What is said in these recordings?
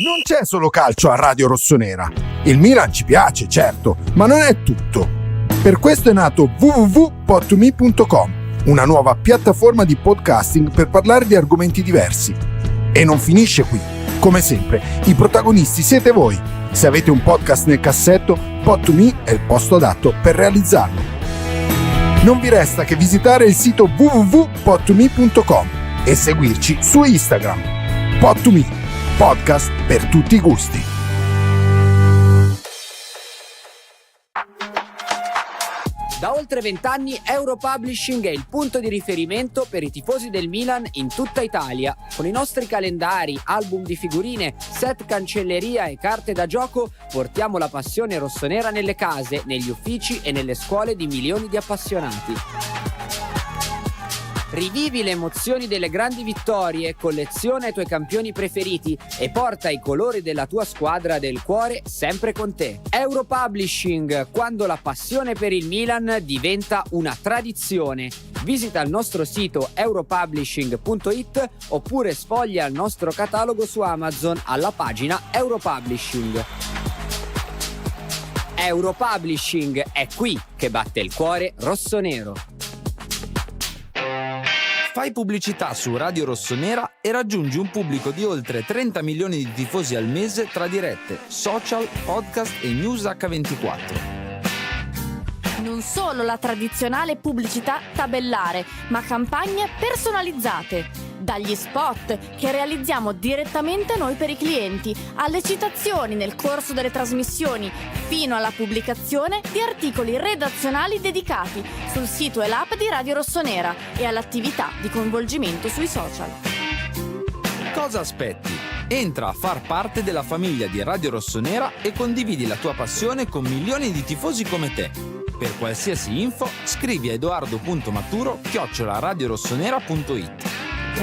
Non c'è solo calcio a Radio Rossonera. Il Milan ci piace, certo, ma non è tutto. Per questo è nato www.pod2me.com, una nuova piattaforma di podcasting per parlare di argomenti diversi. E non finisce qui. Come sempre, i protagonisti siete voi. Se avete un podcast nel cassetto, Pod2Me è il posto adatto per realizzarlo. Non vi resta che visitare il sito www.pod2me.com e seguirci su Instagram. Pod2Me, podcast per tutti i gusti. Da oltre 20 anni Europublishing è il punto di riferimento per i tifosi del Milan in tutta Italia. Con i nostri calendari, album di figurine, set cancelleria e carte da gioco portiamo la passione rossonera nelle case, negli uffici e nelle scuole di milioni di appassionati. Rivivi le emozioni delle grandi vittorie, colleziona i tuoi campioni preferiti e porta i colori della tua squadra del cuore sempre con te. Europublishing, quando la passione per il Milan diventa una tradizione. Visita il nostro sito europublishing.it oppure sfoglia il nostro catalogo su Amazon alla pagina Europublishing. Europublishing è qui che batte il cuore rossonero. Fai pubblicità su Radio Rossonera e raggiungi un pubblico di oltre 30 milioni di tifosi al mese tra dirette, social, podcast e news H24. Non solo la tradizionale pubblicità tabellare, ma campagne personalizzate. Dagli spot che realizziamo direttamente noi per i clienti, alle citazioni nel corso delle trasmissioni, fino alla pubblicazione di articoli redazionali dedicati sul sito e l'app di Radio Rossonera e all'attività di coinvolgimento sui social. Cosa aspetti? Entra a far parte della famiglia di Radio Rossonera e condividi la tua passione con milioni di tifosi come te. Per qualsiasi info scrivi a edoardo.maturo@radiorossonera.it.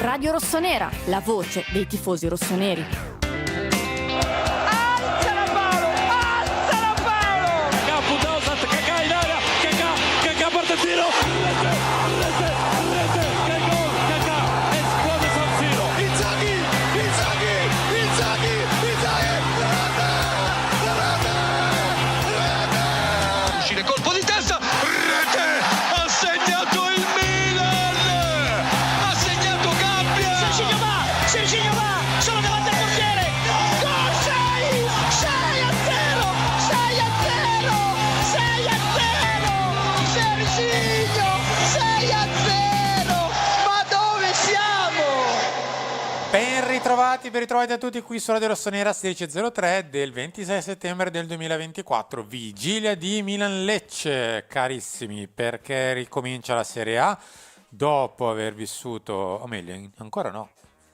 Radio Rossonera, la voce dei tifosi rossoneri. Colpo di testa, rete, ha segnato il Milan, ha segnato Gabbia, Serginho va, sono davanti al portiere, gol, 6-0, 6-0, Serginho, 6-0, ma dove siamo? Ben ritrovati a tutti qui su Radio Rossonera 16.03 del 26 settembre del 2024, vigilia di Milan-Lecce, carissimi, perché ricomincia la Serie A dopo aver vissuto, o meglio, ancora no,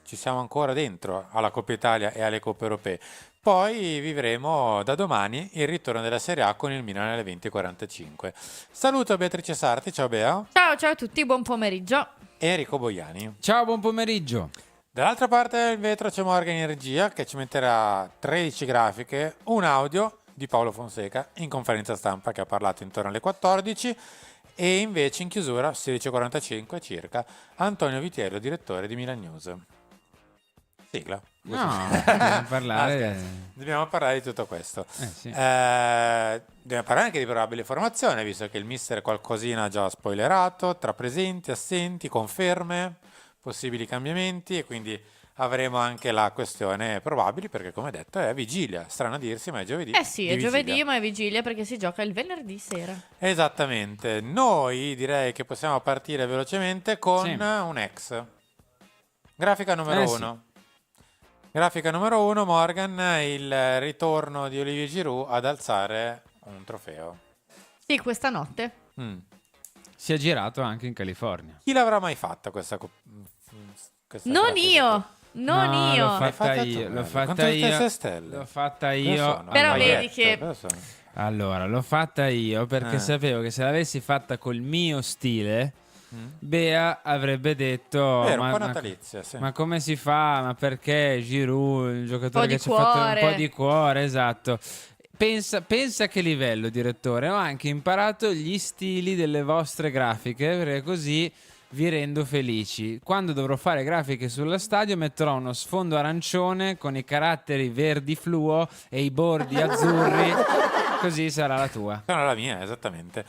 ci siamo ancora dentro alla Coppa Italia e alle Coppe Europee. Poi vivremo da domani il ritorno della Serie A con il Milan alle 20.45. Saluto Beatrice Sarti, ciao Bea. Ciao a tutti, buon pomeriggio. E Enrico Boiani. Ciao, buon pomeriggio. Dall'altra parte del vetro c'è Morgan in regia che ci metterà 13 grafiche, un audio di Paolo Fonseca in conferenza stampa che ha parlato intorno alle 14 e invece in chiusura 16.45 circa Antonio Vitiello, direttore di Milan News. Sigla. No, dobbiamo parlare di tutto questo. Sì. Dobbiamo parlare anche di probabile formazione, visto che il mister qualcosina ha già spoilerato, tra presenti, assenti, conferme, possibili cambiamenti, e quindi avremo anche la questione probabili, perché come detto è vigilia, strano a dirsi, ma è giovedì. Sì, è giovedì, ma è vigilia perché si gioca il venerdì sera. Esattamente. Noi direi che possiamo partire velocemente con un ex. Grafica numero 1. Grafica numero 1, Morgan, il ritorno di Olivier Giroud ad alzare un trofeo. Sì, questa notte. Si è girato anche in California. Chi l'avrà mai fatta questa Non io. L'ho fatta io. Però vedi che Allora, l'ho fatta io perché sapevo che se l'avessi fatta col mio stile, Bea avrebbe detto un po' natalizia, sì. Ma come si fa? Ma perché Giroud, il giocatore che ci ha fatto un po' di cuore, esatto. Pensa che livello, direttore. Ho anche imparato gli stili delle vostre grafiche, perché così vi rendo felici. Quando dovrò fare grafiche sullo stadio metterò uno sfondo arancione con i caratteri verdi fluo e i bordi azzurri, così sarà la tua. Sarà la mia, esattamente.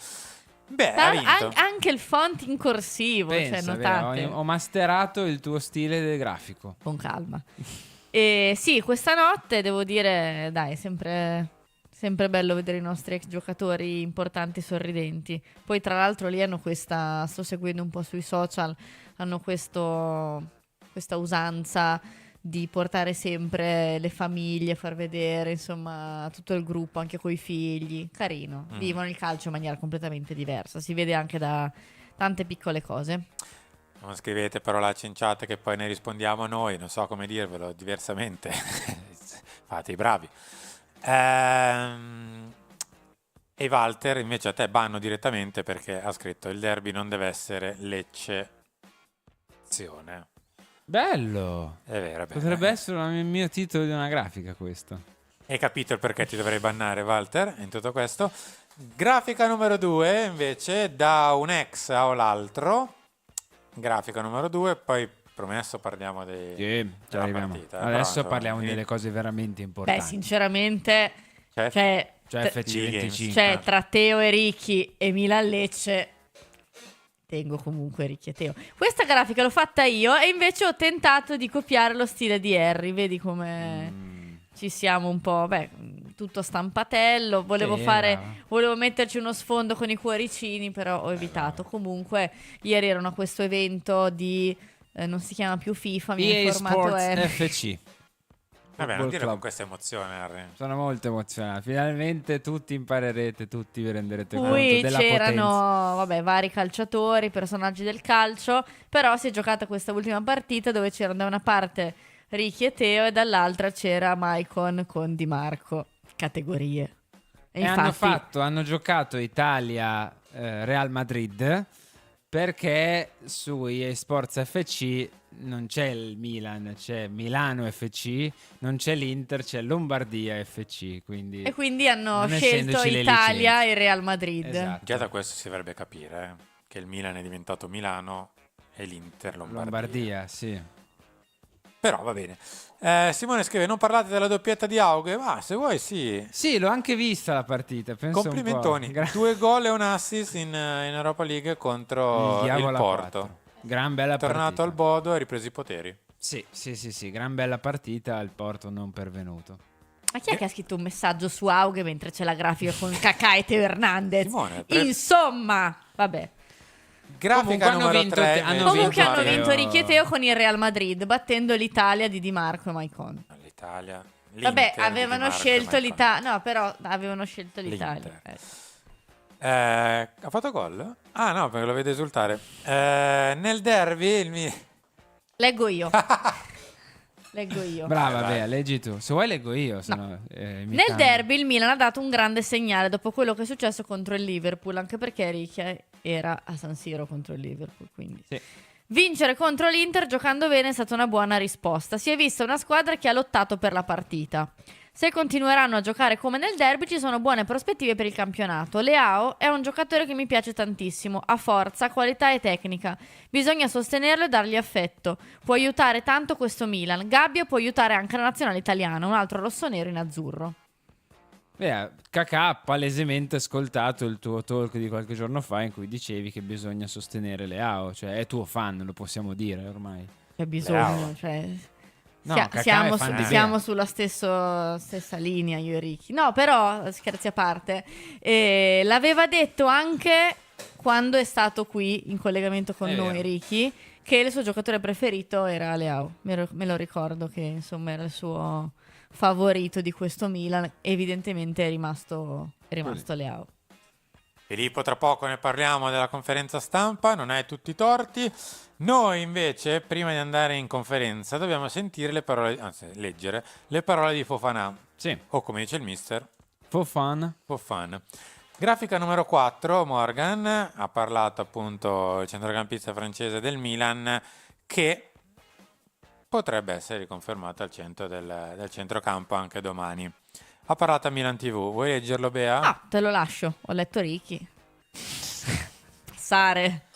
Beh, ha vinto. Anche il font in corsivo, Pensa, cioè, vero? notate. Ho masterato il tuo stile del grafico. Con calma. E sì, questa notte devo dire, dai, è sempre bello vedere i nostri ex giocatori importanti sorridenti. Poi tra l'altro lì hanno sto seguendo un po' sui social, hanno questa usanza di portare sempre le famiglie, far vedere insomma tutto il gruppo, anche coi figli. Carino, vivono il calcio in maniera completamente diversa, si vede anche da tante piccole cose. Non scrivete parolacce in chat che poi ne rispondiamo noi, non so come dirvelo diversamente. Fate i bravi. E Walter invece a te banno direttamente perché ha scritto: il derby non deve essere l'eccezione. Bello! È vero, Potrebbe essere il mio titolo di una grafica questo. Hai capito il perché ti dovrei bannare, Walter, in tutto questo. Grafica numero 2 invece, da un ex a l'altro. Grafica numero 2, poi promesso parliamo Ci arriviamo. partita. Adesso Però, parliamo insomma, delle cose veramente importanti. Beh, sinceramente, Cioè, Cioè FC25. cioè tra Teo e Ricchi e Milan Lecce, tengo comunque Ricchi e Teo. Questa grafica l'ho fatta io e invece ho tentato di copiare lo stile di Harry. Vedi come ci siamo un po', tutto stampatello. Volevo metterci uno sfondo con i cuoricini, però ho evitato. Comunque ieri erano a questo evento di non si chiama più FIFA, mi ha EA informato Sports FC. vabbè, non Football dire Club. con questa emozione, Harry. Sono molto emozionato. Finalmente tutti imparerete, tutti vi renderete conto Qui della c'erano potenza. vari calciatori, personaggi del calcio, però si è giocata questa ultima partita dove c'erano da una parte Ricchi e Teo e dall'altra c'era Maicon con Di Marco. Categorie. E infatti hanno giocato Italia Real Madrid perché su EA Sports FC non c'è il Milan, c'è Milano FC, non c'è l'Inter, c'è Lombardia FC, quindi e quindi hanno non scelto essendoci le Italia licenze. e Real Madrid. Esatto. Già da questo si dovrebbe capire che il Milan è diventato Milano e l'Inter Lombardia, sì. Però va bene. Simone scrive: non parlate della doppietta di Auge? Ma se vuoi sì. Sì, l'ho anche vista la partita, penso Complimentoni. un po'. 2 gol e un assist in Europa League contro il Diavolo a Porto. 4. Gran bella Tornato partita. al Bodo e ha ripreso i poteri. Sì, gran bella partita, il Porto non pervenuto. Ma chi è che ha scritto un messaggio su Auge mentre c'è la grafica con Kaká e Teo Hernandez? Simone, Insomma, vabbè. Grafica Comunque numero 3. Comunque hanno Teo. vinto Ricchi e Teo con il Real Madrid, battendo l'Italia di Di Marco e Maicon. L'Italia. Vabbè, l'Inter di avevano Di Marco scelto e l'Italia. No, però avevano scelto l'Italia. Maicon. Ha fatto gol? Ah no, perché lo vedo esultare. Nel derby Leggo io. Leggo io. Brava, vai. Bea, leggi tu. Se vuoi leggo io, se no, Nel derby il Milan ha dato un grande segnale dopo quello che è successo contro il Liverpool, anche perché Ricchi era a San Siro contro il Liverpool, quindi Sì. vincere contro l'Inter giocando bene è stata una buona risposta. Si è vista una squadra che ha lottato per la partita. Se continueranno a giocare come nel derby ci sono buone prospettive per il campionato. Leao è un giocatore che mi piace tantissimo, ha forza, qualità e tecnica. Bisogna sostenerlo e dargli affetto. Può aiutare tanto questo Milan. Gabbia può aiutare anche la nazionale italiana, un altro rossonero in azzurro. Beh, Kaká ha palesemente ascoltato il tuo talk di qualche giorno fa in cui dicevi che bisogna sostenere Leao, cioè è tuo fan, lo possiamo dire ormai. C'è bisogno, cioè... No, Kaká siamo è fan di siamo Bea. sulla stessa linea io e Ricchi. No, però, scherzi a parte, l'aveva detto anche quando è stato qui in collegamento con È noi, vero. Ricchi, che il suo giocatore preferito era Leao. Me lo ricordo che insomma era il suo favorito di questo Milan. Evidentemente è rimasto Leao. Filippo, tra poco ne parliamo della conferenza stampa, non hai tutti i torti. Noi invece, prima di andare in conferenza, dobbiamo sentire le parole, anzi leggere le parole di Fofana, Sì, o come dice il mister, Fofana. Fofana. Grafica numero 4, Morgan ha parlato appunto il centrocampista francese del Milan che potrebbe essere riconfermato al centro del centrocampo anche domani. Ha parlato a Milan TV, vuoi leggerlo Bea? Ah, te lo lascio, ho letto Ricchi. Passare.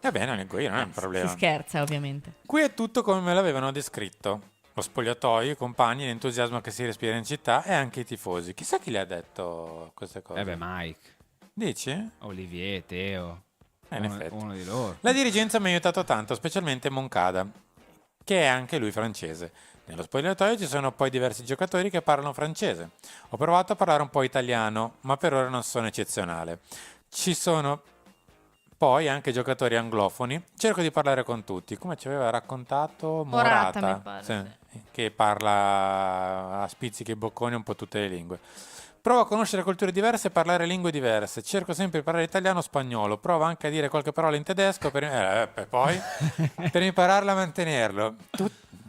Va bene, leggo io, non è un problema. Si scherza, ovviamente. Qui è tutto come me l'avevano descritto. Lo spogliatoio, i compagni, l'entusiasmo che si respira in città e anche i tifosi. Chissà chi le ha detto queste cose. Mike, Dici? Olivier, Teo, In effetti. uno di loro. La dirigenza mi ha aiutato tanto, specialmente Moncada, che è anche lui francese. Nello spogliatoio ci sono poi diversi giocatori che parlano francese. Ho provato a parlare un po' italiano, ma per ora non sono eccezionale. Ci sono poi anche giocatori anglofoni. Cerco di parlare con tutti, come ci aveva raccontato Morata, Morata, mi pare, sì, che parla a spizzichi e bocconi un po' tutte le lingue. Provo a conoscere culture diverse e parlare lingue diverse. Cerco sempre di parlare italiano o spagnolo. Provo anche a dire qualche parola in tedesco poi per impararla a mantenerlo.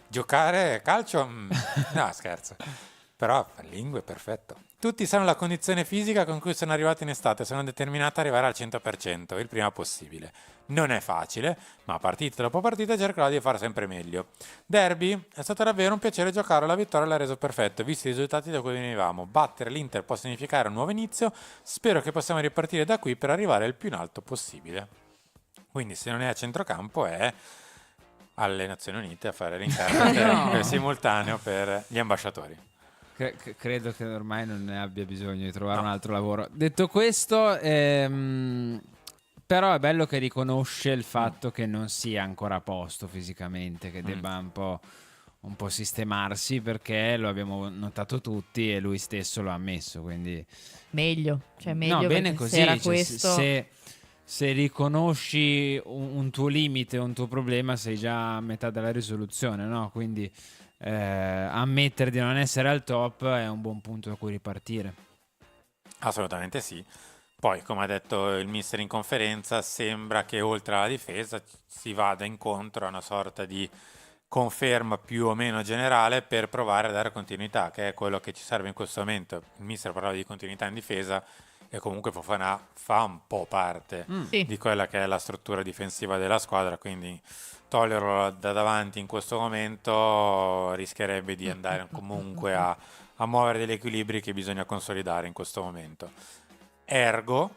Giocare calcio? No, scherzo. Però lingue, perfetto. Tutti sanno la condizione fisica con cui sono arrivato in estate. Sono determinato ad arrivare al 100%, il prima possibile. Non è facile, ma partita dopo partita cercherò di fare sempre meglio. Derby, è stato davvero un piacere giocare, la vittoria l'ha reso perfetto, visti i risultati da cui venivamo. Battere l'Inter può significare un nuovo inizio, spero che possiamo ripartire da qui per arrivare il più in alto possibile. Quindi se non è a centrocampo è alle Nazioni Unite a fare l'interno simultaneo per gli ambasciatori. Credo che ormai non ne abbia bisogno di trovare un altro lavoro. Detto questo, però è bello che riconosce il fatto che non sia ancora a posto fisicamente, che debba un po' sistemarsi, perché lo abbiamo notato tutti e lui stesso lo ha ammesso, quindi Meglio, meglio, no, bene perché così, se era cioè, questo... se riconosci un tuo limite, un tuo problema, sei già a metà della risoluzione, no? Quindi ammettere di non essere al top è un buon punto da cui ripartire. Assolutamente sì. Poi, come ha detto il mister in conferenza, sembra che oltre alla difesa si vada incontro a una sorta di conferma più o meno generale per provare a dare continuità, che è quello che ci serve in questo momento. Il mister parlava di continuità in difesa e comunque Fofana fa un po' parte di quella che è la struttura difensiva della squadra, quindi toglierlo da davanti in questo momento rischierebbe di andare comunque a muovere degli equilibri che bisogna consolidare in questo momento. Ergo,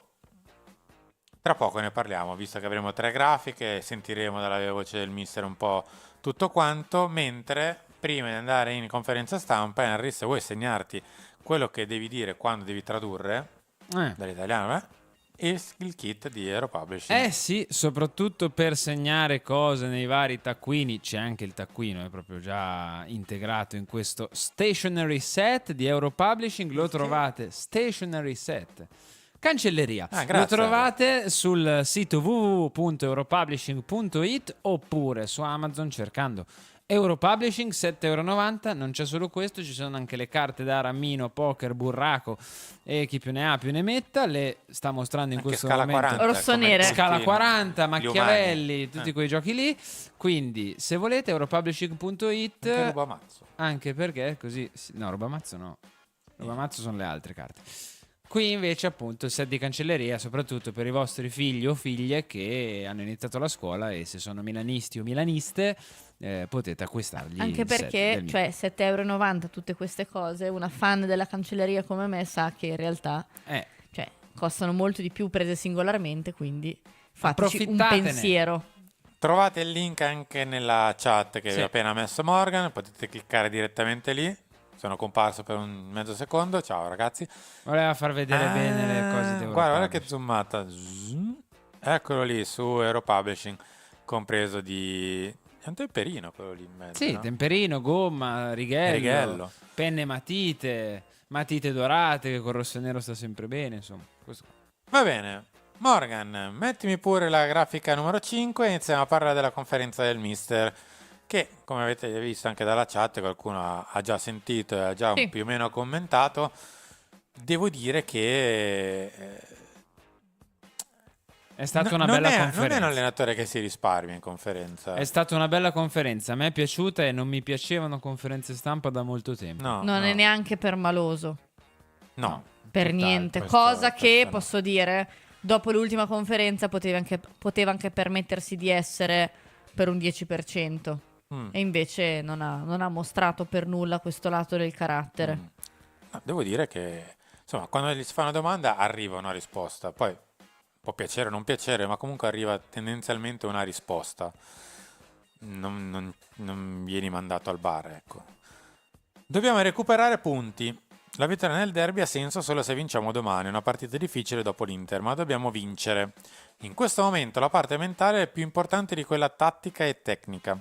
tra poco ne parliamo, visto che avremo 3 grafiche, sentiremo dalla voce del mister un po' tutto quanto, mentre prima di andare in conferenza stampa, Henry, se vuoi segnarti quello che devi dire quando devi tradurre dall'italiano, il kit di Aero Publishing. Sì, soprattutto per segnare cose nei vari taccuini. C'è anche il taccuino, è proprio già integrato in questo stationery set di Aero Publishing. Lo trovate, stationery set, cancelleria. Lo trovate sul sito www.europublishing.it oppure su Amazon cercando Europublishing, €7,90. Non c'è solo questo, ci sono anche le carte da Rammino, Poker, Burraco e chi più ne ha più ne metta. Le sta mostrando in Anche questo Scala momento 40, rossonere. Scala 40, Machiavelli, umani. tutti quei giochi lì. Quindi se volete europublishing.it, Anche Rubamazzo. anche perché così no, Rubamazzo no, Rubamazzo sono le altre carte. Qui invece appunto il set di cancelleria, soprattutto per i vostri figli o figlie che hanno iniziato la scuola e se sono milanisti o milaniste potete acquistargli Anche il set perché, del cioè, €7,90 tutte queste cose, una fan della cancelleria come me sa che in realtà cioè, costano molto di più prese singolarmente, quindi fateci un Approfittatene. pensiero. Trovate il link anche nella chat che vi ha appena messo Morgan, potete cliccare direttamente lì. Sono comparso per un mezzo secondo. Ciao ragazzi. Voleva far vedere bene le cose di Guarda che zoomata. Eccolo lì su Aero Publishing, compreso di... È un temperino quello lì in mezzo, Sì, no? temperino, gomma, righello, penne matite dorate, che col rosso e nero sta sempre bene, insomma. Questo. Va bene. Morgan, mettimi pure la grafica numero 5 e iniziamo a parlare della conferenza del mister, che come avete visto anche dalla chat qualcuno ha già sentito e ha già più o meno commentato. Devo dire che è stata una bella conferenza. Non è un allenatore che si risparmia in conferenza. È stata una bella conferenza, a me è piaciuta e non mi piacevano conferenze stampa da molto tempo. Non è neanche permaloso. No. Per niente. Cosa che posso dire, dopo l'ultima conferenza poteva anche permettersi di essere per un 10%. E invece non ha mostrato per nulla questo lato del carattere. Devo dire che insomma quando gli si fa una domanda arriva una risposta, poi può piacere o non piacere, ma comunque arriva tendenzialmente una risposta. Non vieni mandato al bar, ecco. Dobbiamo recuperare punti. La vittoria nel derby ha senso solo se vinciamo domani, una partita difficile dopo l'Inter, ma dobbiamo vincere. In questo momento la parte mentale è più importante di quella tattica e tecnica.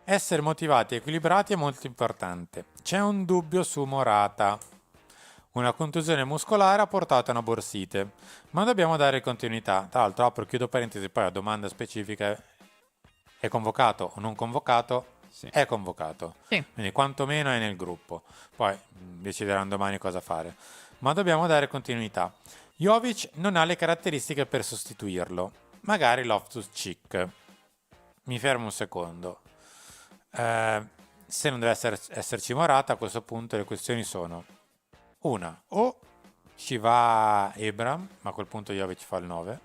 Essere motivati e equilibrati è molto importante. C'è un dubbio su Morata. Una contusione muscolare ha portato a una borsite, ma dobbiamo dare continuità. Tra l'altro, apro e chiudo parentesi, poi la domanda specifica è convocato o non convocato? Sì. È convocato. Sì. Quindi quantomeno è nel gruppo. Poi decideranno domani cosa fare. Ma dobbiamo dare continuità. Jovic non ha le caratteristiche per sostituirlo. Magari Loftus-Cheek. Mi fermo un secondo. Se non deve esserci Morata, a questo punto le questioni sono: una, o ci va Ebram, ma a quel punto Jovic fa il 9,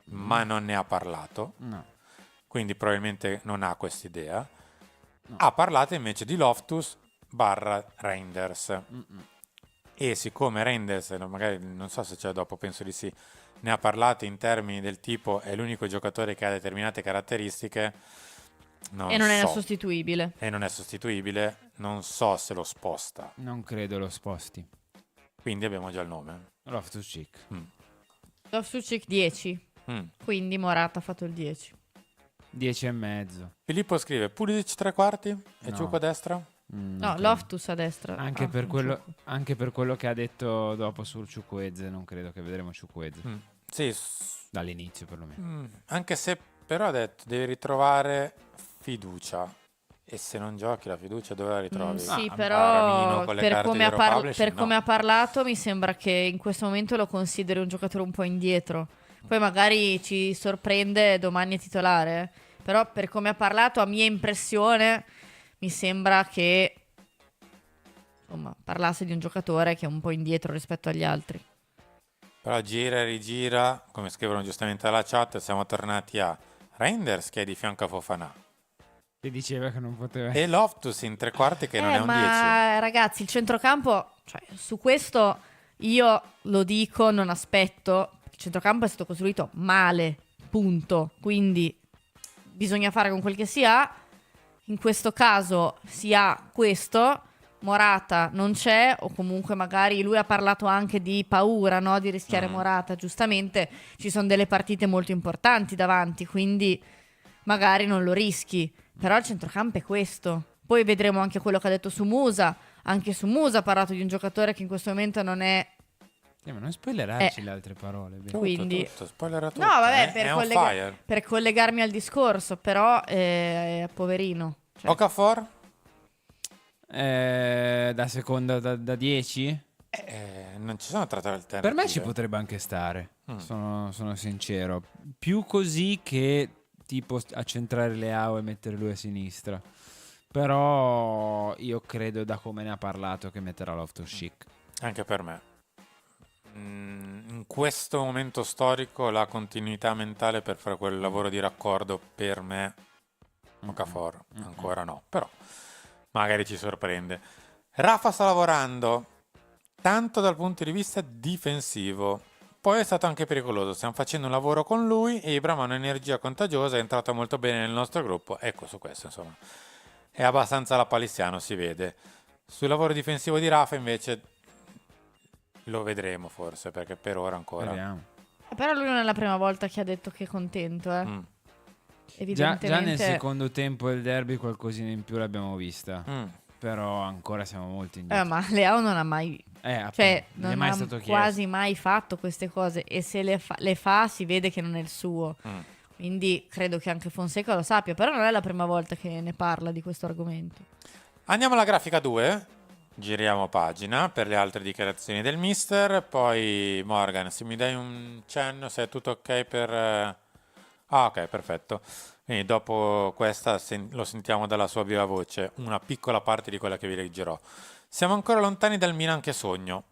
ma non ne ha parlato, No. quindi probabilmente non ha quest'idea. Ha parlato invece di Loftus barra Reinders. E siccome Reinders, magari non so se c'è dopo, penso di sì, ne ha parlato in termini del tipo è l'unico giocatore che ha determinate caratteristiche, E non è so. sostituibile. E non è sostituibile, non so se lo sposta. Non credo lo sposti. Quindi abbiamo già il nome. Loftus-Cheek. Loftus-Cheek 10, quindi Morata ha fatto il 10. 10,5. Filippo scrive Pulisic tre quarti e No. Ciuco a destra. No, Loftus a destra. Anche, Ah, per non quello, so. anche per quello che ha detto dopo sul Chukwueze, non credo che vedremo Chukwueze. Sì, Dall'inizio perlomeno. anche se però ha detto devi ritrovare fiducia. E se non giochi la fiducia dove la ritrovi? Sì, Ramino però con le per carte come, di Europublishing, per come no. ha parlato mi sembra che in questo momento lo consideri un giocatore un po' indietro. Poi magari ci sorprende domani è titolare. Però per come ha parlato, a mia impressione, mi sembra che insomma parlasse di un giocatore che è un po' indietro rispetto agli altri. Però gira e rigira, come scrivono giustamente alla chat, siamo tornati a Reinders che è di fianco a Fofana Ti diceva che non poteva. e Loftus in tre quarti che non è un 10. Ma ragazzi, il centrocampo, cioè, su questo io lo dico, non aspetto. Il centrocampo è stato costruito male, punto. Quindi bisogna fare con quel che si ha. In questo caso si ha questo. Morata non c'è, o comunque magari lui ha parlato anche di paura, no? Di rischiare Morata. Giustamente ci sono delle partite molto importanti davanti, quindi magari non lo rischi. Però il centrocampo è questo. Poi vedremo anche quello che ha detto su Musa. Anche su Musa ha parlato di un giocatore che in questo momento non è... Ma non spoilerarci le altre parole. Beh. Quindi... Tutto, spoilera tutto. No, vabbè, è on fire. per collegarmi al discorso, però poverino. Cioè, Okafor? Da seconda da 10? Non ci sono tratte alternative. Per me ci potrebbe anche stare. Sono sincero. Più così che tipo accentrare Leao e mettere lui a sinistra. Però io credo, da come ne ha parlato, che metterà Loftus-Cheek. Anche per me. In questo momento storico la continuità mentale per fare quel lavoro di raccordo per me Okafor ancora no, però magari ci sorprende. Rafa sta lavorando tanto dal punto di vista difensivo, poi è stato anche pericoloso. Stiamo facendo un lavoro con lui e Ibram ha un'energia contagiosa, è entrato molto bene nel nostro gruppo. Ecco, su questo insomma è abbastanza lapalissiano, si vede. Sul lavoro difensivo di Rafa invece lo vedremo forse, perché per ora ancora Vediamo. però lui non è la prima volta che ha detto che è contento, Evidentemente... Già nel secondo tempo del derby qualcosina in più l'abbiamo vista. Mm. Però ancora siamo molto indietro. ma Leao non ha mai... Appunto, Cioè, non è non mai ha stato chiesto. quasi mai fatto queste cose. E se le fa si vede che non è il suo. Quindi credo che anche Fonseca lo sappia. Però non è la prima volta che ne parla di questo argomento. Andiamo alla grafica 2, giriamo pagina per le altre dichiarazioni del mister. Poi Morgan, se mi dai un cenno se è tutto ok per... Ah, ok, perfetto. Quindi dopo questa lo sentiamo dalla sua viva voce, una piccola parte di quella che vi leggerò. Siamo ancora lontani dal Milan che sogno.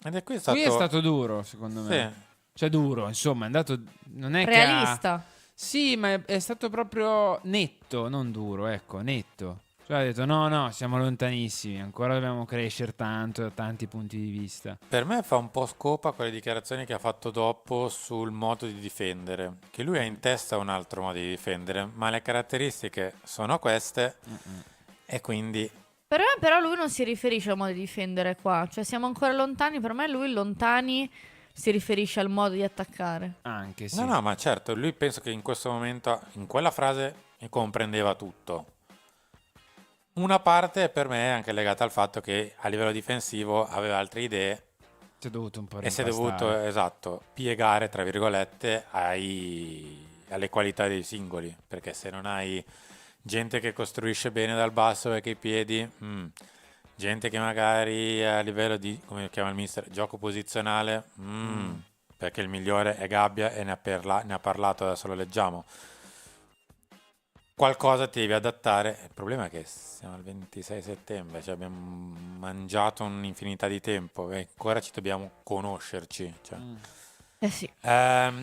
Ed è qui Qui è stato duro, secondo me. Sì. Cioè duro, insomma, è andato... Non è Realista. Che ha... Sì, ma è stato proprio netto, non duro, ecco, netto. Lui ha detto no, siamo lontanissimi, ancora dobbiamo crescere tanto da tanti punti di vista. Per me fa un po' scopa quelle dichiarazioni che ha fatto dopo sul modo di difendere, che lui ha in testa un altro modo di difendere, ma le caratteristiche sono queste e quindi... Per me però lui non si riferisce al modo di difendere qua, cioè siamo ancora lontani, per me lui lontani si riferisce al modo di attaccare. Anche sì. No, ma certo, lui penso che in questo momento, in quella frase, comprendeva tutto. Una parte per me è anche legata al fatto che a livello difensivo aveva altre idee Si è dovuto un po' e si è rimpastare. dovuto, esatto, piegare, tra virgolette, alle qualità dei singoli, perché se non hai gente che costruisce bene dal basso e che i piedi, gente che magari a livello di, come chiama il mister, gioco posizionale, perché il migliore è Gabbia e ne ha parlato, adesso lo leggiamo. Qualcosa ti devi adattare. Il problema è che siamo al 26 settembre, cioè abbiamo mangiato un'infinità di tempo e ancora ci dobbiamo conoscerci. Cioè. Sì.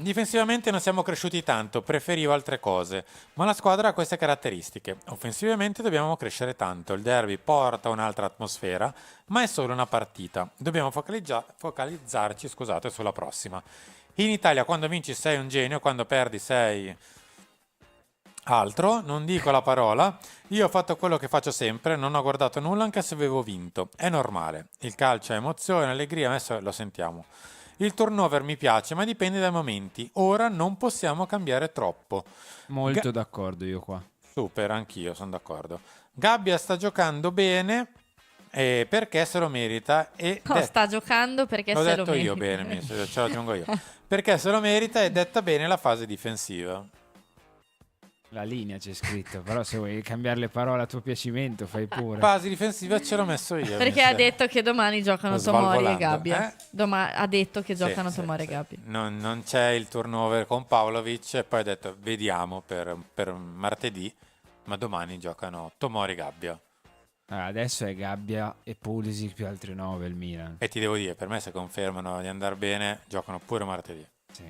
Difensivamente non siamo cresciuti tanto, preferivo altre cose, ma la squadra ha queste caratteristiche. Offensivamente dobbiamo crescere tanto, il derby porta un'altra atmosfera, ma è solo una partita. Dobbiamo focalizzarci, sulla prossima. In Italia quando vinci sei un genio, quando perdi sei... altro, non dico la parola, io ho fatto quello che faccio sempre, non ho guardato nulla anche se avevo vinto, è normale, il calcio è emozione, allegria, adesso lo sentiamo. Il turnover mi piace, ma dipende dai momenti, ora non possiamo cambiare troppo. Molto d'accordo io qua. Super, anch'io sono d'accordo. Gabbia sta giocando bene perché se lo merita e No, sta giocando perché l'ho se lo detto io merita. bene, ce lo aggiungo io. Perché se lo merita e detta bene la fase difensiva. La linea c'è scritto, però se vuoi cambiare le parole a tuo piacimento fai pure. Fase difensiva ce l'ho messo io. Perché ha detto che domani giocano Tomori e Svalvolando, Gabbia. Ha detto che giocano Sì, Tomori e sì. Gabbia. Non c'è il turnover con Pavlovic e poi ha detto vediamo per martedì, ma domani giocano Tomori e Gabbia. Adesso è Gabbia e Pulisic più altri 9 il Milan. E ti devo dire, per me se confermano di andare bene, giocano pure martedì. Sì.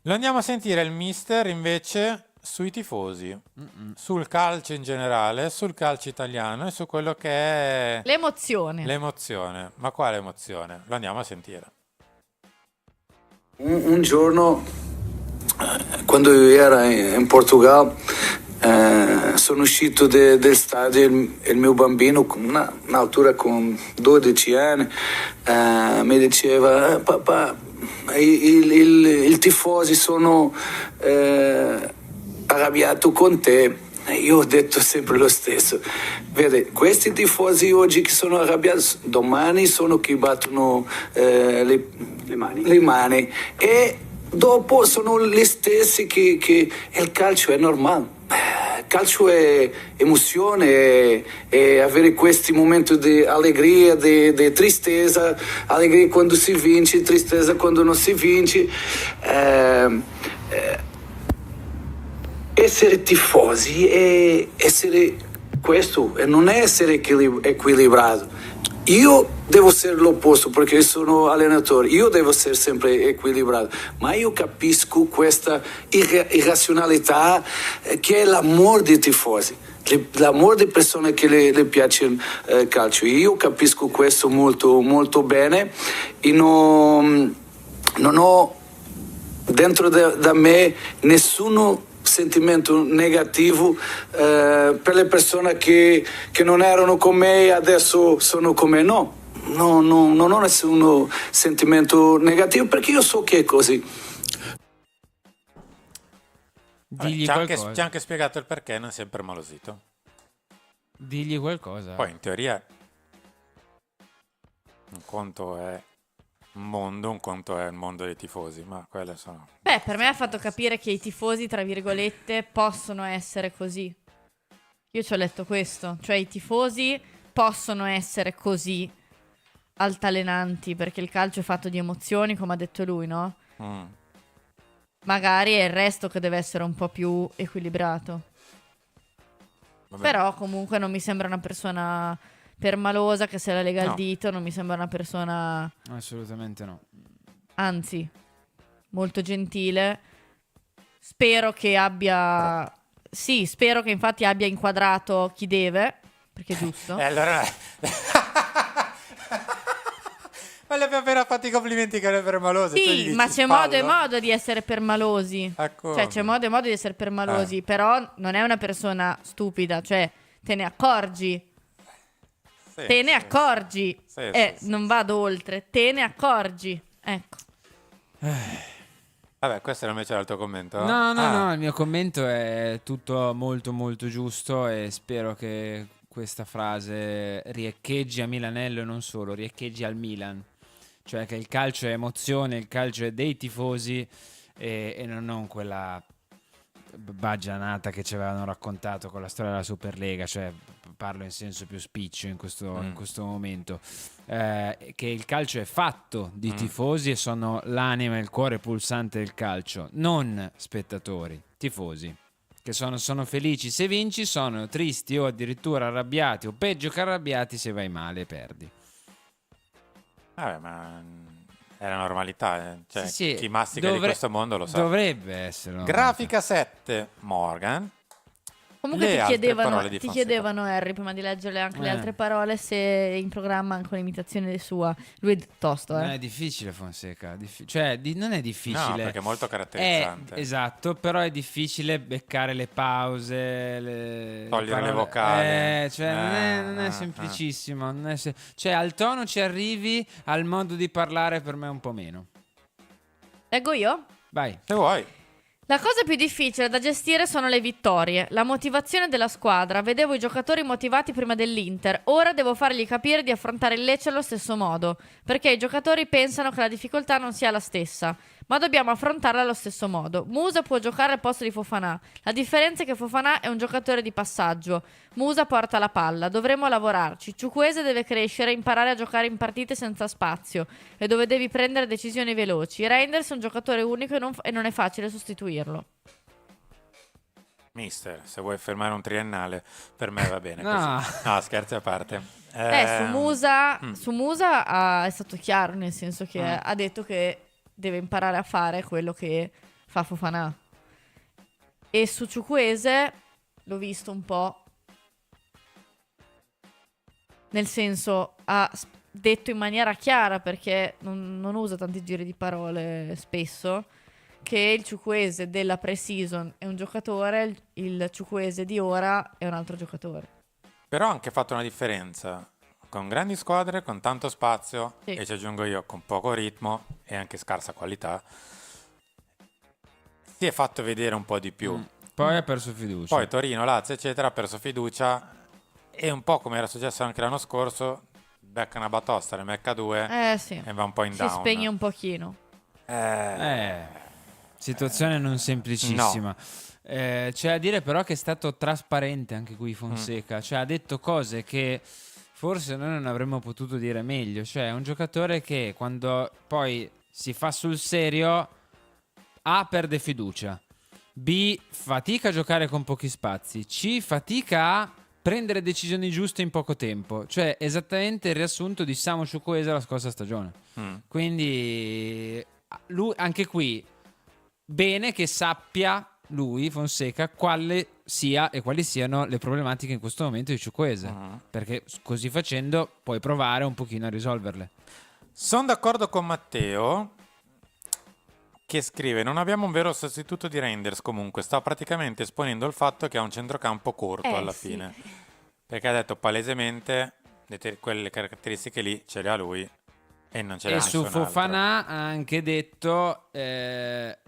Lo andiamo a sentire il mister invece sui tifosi, sul calcio in generale, sul calcio italiano e su quello che è l'emozione. Ma quale emozione? Lo andiamo a sentire. Un giorno, quando io ero in Portogallo, sono uscito del stadio e il mio bambino, con un'altura con 12 anni, mi diceva papà, i tifosi sono arrabbiati con te. Io ho detto sempre lo stesso, vede, questi tifosi oggi che sono arrabbiati, domani sono che battono le mani e dopo sono gli stessi che il calcio è normale. Il calcio è emozione, è avere questi momenti di allegria, di tristezza, allegria quando si vince, tristezza quando non si vince. Essere tifosi è essere questo, non è essere equilibrato. Io devo essere l'opposto perché sono allenatore, io devo essere sempre equilibrato, ma io capisco questa irrazionalità che è l'amore dei tifosi, l'amore di persone che le piace il calcio. Io capisco questo molto, molto bene e non ho dentro da me nessuno sentimento negativo per le persone che non erano con me e adesso sono con me. No, non ho nessun sentimento negativo perché io so che è così. Digli Ci qualcosa. ha anche spiegato il perché non si è impermalosito. Digli qualcosa. Poi in teoria un conto è un conto è il mondo dei tifosi, ma quelle sono... Beh, per me ha fatto capire che i tifosi, tra virgolette, possono essere così. Io ci ho letto questo, cioè i tifosi possono essere così altalenanti, perché il calcio è fatto di emozioni, come ha detto lui, no? Magari è il resto che deve essere un po' più equilibrato. Vabbè. Però comunque non mi sembra una persona permalosa che se la lega No. al dito, non mi sembra una persona, Assolutamente no. anzi, molto gentile. Spero che abbia sì, spero che infatti abbia inquadrato chi deve, perché è giusto. Allora... Ma le abbiamo appena fatto i complimenti che era permaloso. Sì, ma c'è modo e modo di essere permalosi. Ecco. Cioè, c'è modo e modo di essere permalosi. Però non è una persona stupida. Cioè, te ne accorgi. Sì, Te ne accorgi. Sì, non vado oltre. Te ne accorgi. Ecco. Vabbè, questo invece era il tuo commento? No, il mio commento è tutto molto molto giusto e spero che questa frase riecheggi a Milanello e non solo, riecheggi al Milan. Cioè che il calcio è emozione, il calcio è dei tifosi e non quella baggianata che ci avevano raccontato con la storia della Superlega, cioè parlo in senso più spiccio in questo momento, che il calcio è fatto di tifosi e sono l'anima e il cuore pulsante del calcio, non spettatori, tifosi. Che sono felici se vinci, sono tristi o addirittura arrabbiati o peggio che arrabbiati se vai male e perdi. Vabbè, ma è la normalità, cioè Sì, chi mastica di questo mondo lo sa. Dovrebbe essere. Grafica 7, Morgan. Comunque Le altre parole di ti Fonseca. chiedevano, Harry, prima di leggerle anche le altre parole, se in programma anche un'imitazione sua. Lui è tosto, Non è difficile Fonseca, cioè non è difficile. No, perché è molto caratterizzante. Esatto, però è difficile beccare le pause, Togliere le parole. vocali. Cioè non è semplicissimo, cioè al tono ci arrivi, al modo di parlare per me un po' meno. Leggo io? Vai. Se vuoi. La cosa più difficile da gestire sono le vittorie, la motivazione della squadra. Vedevo i giocatori motivati prima dell'Inter, ora devo fargli capire di affrontare il Lecce allo stesso modo, perché i giocatori pensano che la difficoltà non sia la stessa, ma dobbiamo affrontarla allo stesso modo. Musa può giocare al posto di Fofana, la differenza è che Fofana è un giocatore di passaggio, Musa porta la palla, dovremo lavorarci. Ciukwueze deve crescere, imparare a giocare in partite senza spazio e dove devi prendere decisioni veloci. Reinders è un giocatore unico e non è facile sostituirlo. Mister, se vuoi fermare un triennale, per me va bene No. così. No, scherzi a parte. Su Musa è stato chiaro, nel senso che ha detto che deve imparare a fare quello che fa Fofana. E su Ciukwueze l'ho visto un po', nel senso ha detto in maniera chiara, perché non usa tanti giri di parole spesso, che il Ciukwueze della pre-season è un giocatore, il Ciukwueze di ora è un altro giocatore. Però ha anche fatto una differenza. Con grandi squadre, con tanto spazio, Sì. e ci aggiungo io, con poco ritmo e anche scarsa qualità, si è fatto vedere un po' di più. Poi ha perso fiducia. Poi Torino, Lazio, eccetera, ha perso fiducia e un po' come era successo anche l'anno scorso, becca una batosta, ne becca due Sì. e va un po' in Si down. spegne un pochino. Situazione non semplicissima. C'è da dire però che è stato trasparente anche qui Fonseca, cioè ha detto cose che forse noi non avremmo potuto dire meglio, cioè è un giocatore che quando poi si fa sul serio A perde fiducia, B fatica a giocare con pochi spazi, C fatica a prendere decisioni giuste in poco tempo, cioè esattamente il riassunto di Samu Ciukwueze la scorsa stagione. Quindi lui anche qui bene che sappia lui, Fonseca, quali siano le problematiche in questo momento di Ciukwueze, perché così facendo puoi provare un pochino a risolverle. Sono d'accordo con Matteo che scrive: non abbiamo un vero sostituto di Reinders, comunque sta praticamente esponendo il fatto che ha un centrocampo corto alla fine, perché ha detto palesemente quelle caratteristiche lì ce le ha lui e non ce le ha E su nessun Fofana altro. ha anche detto,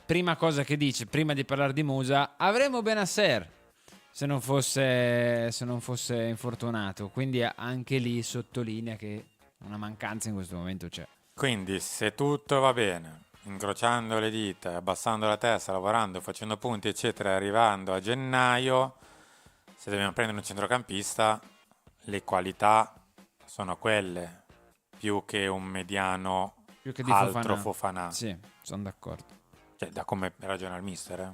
prima cosa che dice, prima di parlare di Musa, avremo Benasser se non fosse infortunato, quindi anche lì sottolinea che una mancanza in questo momento c'è. Quindi se tutto va bene, incrociando le dita, abbassando la testa, lavorando, facendo punti eccetera, arrivando a gennaio, se dobbiamo prendere un centrocampista, le qualità sono quelle, più che un mediano Più che di altro Fofana. Sì, sono d'accordo. Cioè, da come ragiona il mister,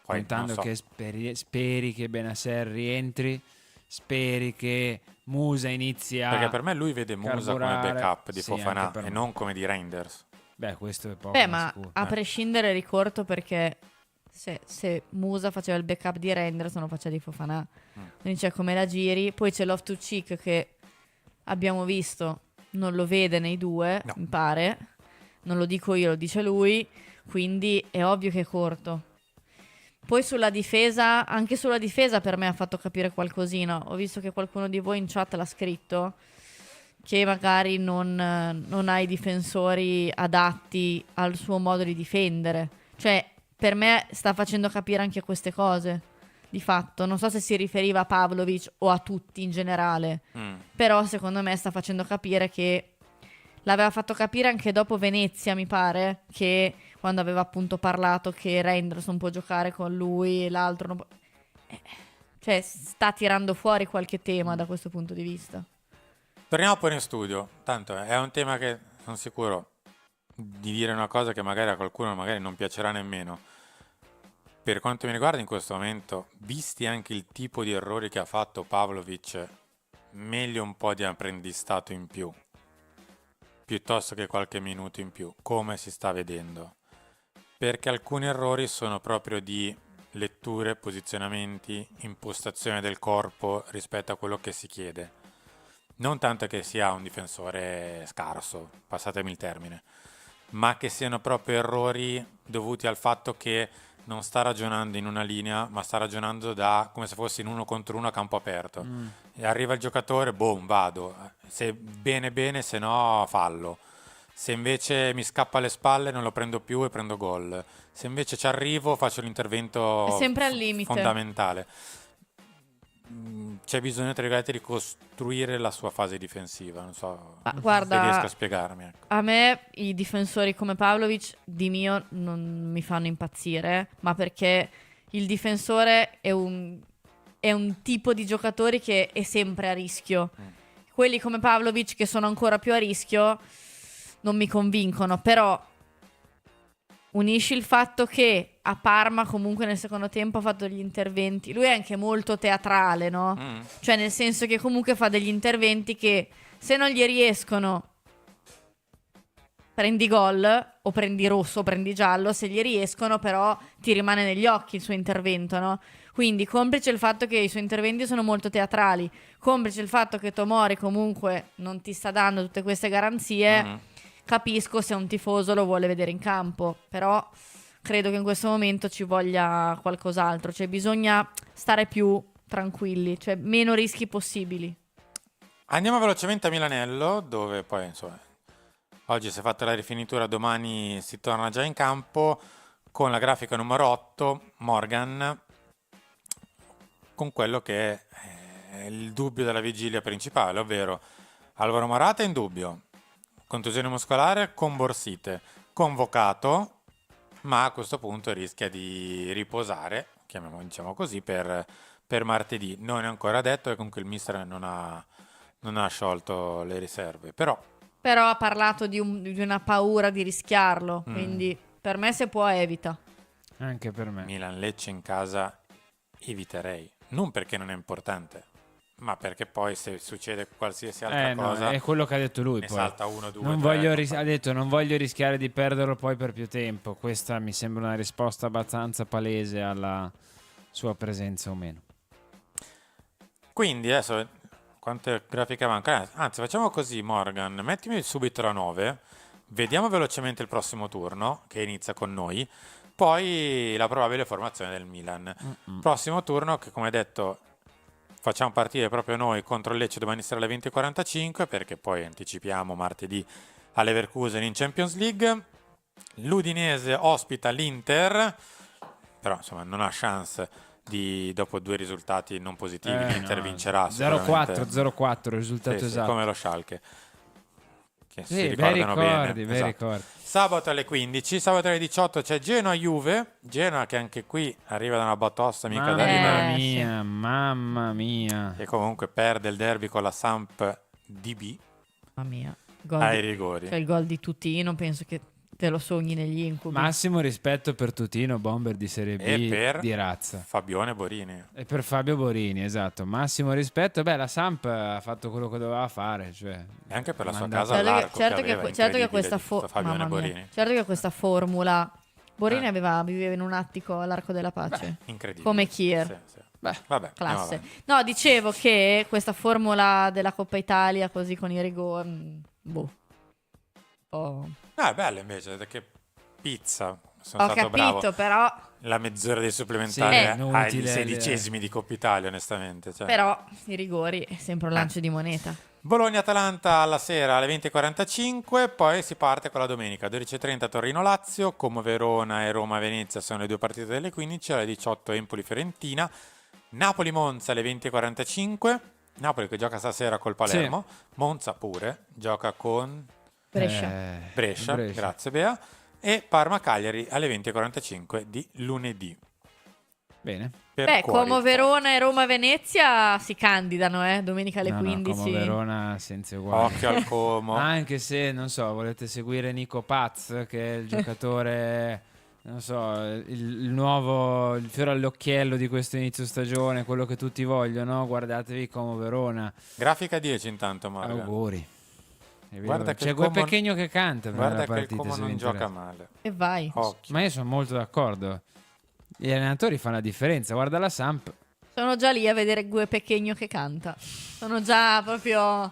Poi Contando non so. che speri che Benasser rientri, speri che Musa inizi a Perché per me lui vede Musa come carburare. backup di Sì, Fofana anche per e me. non come di Reinders. Beh, questo è poco Beh, ma ma sicuro. a prescindere ricordo perché se Musa faceva il backup di Henderson o faceva di Fofana. Quindi c'è come la giri. Poi c'è Loftus-Cheek che abbiamo visto non lo vede nei due, mi pare. Non lo dico io, lo dice lui. Quindi è ovvio che è corto. Poi sulla difesa, anche sulla difesa per me ha fatto capire qualcosina. Ho visto che qualcuno di voi in chat l'ha scritto, che magari non ha i difensori adatti al suo modo di difendere. Cioè, per me sta facendo capire anche queste cose, di fatto. Non so se si riferiva a Pavlovic o a tutti in generale, però secondo me sta facendo capire che l'aveva fatto capire anche dopo Venezia, mi pare, che quando aveva appunto parlato che Henderson può giocare con lui e l'altro non può... Cioè, sta tirando fuori qualche tema da questo punto di vista. Torniamo poi in studio, tanto è un tema che sono sicuro di dire una cosa che magari a qualcuno magari non piacerà nemmeno. Per quanto mi riguarda in questo momento, visti anche il tipo di errori che ha fatto Pavlovic, meglio un po' di apprendistato in più, piuttosto che qualche minuto in più, come si sta vedendo. Perché alcuni errori sono proprio di letture, posizionamenti, impostazione del corpo rispetto a quello che si chiede. Non tanto che sia un difensore scarso, passatemi il termine, ma che siano proprio errori dovuti al fatto che non sta ragionando in una linea, ma sta ragionando come se fosse in 1 contro 1 a campo aperto. E arriva il giocatore, boom, vado. Se bene, se no fallo. Se invece mi scappa alle spalle non lo prendo più e prendo gol. Se invece ci arrivo faccio l'intervento È sempre al limite. fondamentale. C'è bisogno, tra virgolette, di costruire la sua fase difensiva. Non so guarda, se riesco a spiegarmi. Ecco. A me i difensori come Pavlovic di mio non mi fanno impazzire, ma perché il difensore è un tipo di giocatori che è sempre a rischio. Quelli come Pavlovic che sono ancora più a rischio non mi convincono, però unisci il fatto che a Parma comunque nel secondo tempo ha fatto degli interventi. Lui è anche molto teatrale, no? Cioè nel senso che comunque fa degli interventi che se non gli riescono prendi gol o prendi rosso o prendi giallo, se gli riescono però ti rimane negli occhi il suo intervento, no? Quindi complice il fatto che i suoi interventi sono molto teatrali, complice il fatto che Tomori comunque non ti sta dando tutte queste garanzie. Capisco se un tifoso lo vuole vedere in campo, però credo che in questo momento ci voglia qualcos'altro, cioè bisogna stare più tranquilli, cioè meno rischi possibili. Andiamo velocemente a Milanello, dove poi insomma oggi si è fatta la rifinitura, domani si torna già in campo con la grafica numero 8, Morgan, con quello che è il dubbio della vigilia principale, ovvero Alvaro Morata in dubbio, contusione muscolare con borsite, convocato, ma a questo punto rischia di riposare, diciamo così, per martedì. Non è ancora detto e comunque il mister non ha sciolto le riserve, però ha parlato di una paura di rischiarlo, quindi per me se può evita. Anche per me. Milan-Lecce in casa eviterei, non perché non è importante, ma perché poi se succede qualsiasi altra cosa è quello che ha detto lui, ne poi salta 1, 2, non 3, voglio ha detto non voglio rischiare di perderlo poi per più tempo. Questa mi sembra una risposta abbastanza palese alla sua presenza o meno. Quindi adesso quante grafiche mancano? Anzi, facciamo così, Morgan, mettimi subito la 9, vediamo velocemente il prossimo turno che inizia con noi, poi la probabile formazione del Milan. Prossimo turno che, come detto, facciamo partire proprio noi contro il Lecce domani sera alle 20:45, perché poi anticipiamo martedì alle Leverkusen in Champions League. L'Udinese ospita l'Inter, però insomma non ha chance dopo 2 risultati non positivi. L'Inter vincerà 0-4 risultato esatto, come lo Schalke, che sì, si ricordano bene. Bei ricordi. Sabato alle 15, sabato alle 18 c'è Genoa-Juve, Genoa che anche qui arriva da una batosta mica da ridere, mamma mia, che comunque perde il derby con la Samp DB. Mamma mia, ai rigori, cioè il gol di Tutino penso che te lo sogni negli incubi. Massimo rispetto per Tutino, bomber di Serie B e per di razza, Fabione Borini, e per Fabio Borini, esatto, massimo rispetto. Beh, la Samp ha fatto quello che doveva fare, cioè, e anche per la sua casa all'arco certo che questa Fabione Borini. certo che questa formula Borini viveva in un attico all'Arco della Pace. Incredibile. Come Kier. Sì. Beh, vabbè, andiamo Classe. avanti. No, dicevo che questa formula della Coppa Italia così con i rigori, È bello invece, perché pizza. Sono ho stato capito, bravo. però La mezz'ora dei supplementari Sì, ai inutile, 16esimi di Coppa Italia, onestamente. Cioè. però i rigori è sempre un lancio di moneta. Bologna-Atalanta alla sera alle 20:45, poi si parte con la domenica 12:30 Torino-Lazio, Como-Verona e Roma-Venezia sono le due partite delle 15, alle 18 Empoli-Fiorentina, Napoli-Monza alle 20:45, Napoli che gioca stasera col Palermo, Monza pure, gioca con Brescia, grazie Bea, e Parma-Cagliari alle 20:45 di lunedì. Bene. Como Verona e Roma Venezia si candidano, domenica alle 15. Como Verona senza uguali. Occhio al Como. Anche se, non so, volete seguire Nico Paz, che è il giocatore, non so, il fiore all'occhiello di questo inizio stagione, quello che tutti vogliono, guardatevi Como Verona. Grafica 10 intanto, Mario. Auguri. Guarda che c'è quel Pechegno che canta. Guarda che il Como non gioca male. E vai. Occhio. Ma io sono molto d'accordo. Gli allenatori fanno la differenza. Guarda la Samp. Sono già lì a vedere Gue Pechegno che canta. Sono già proprio...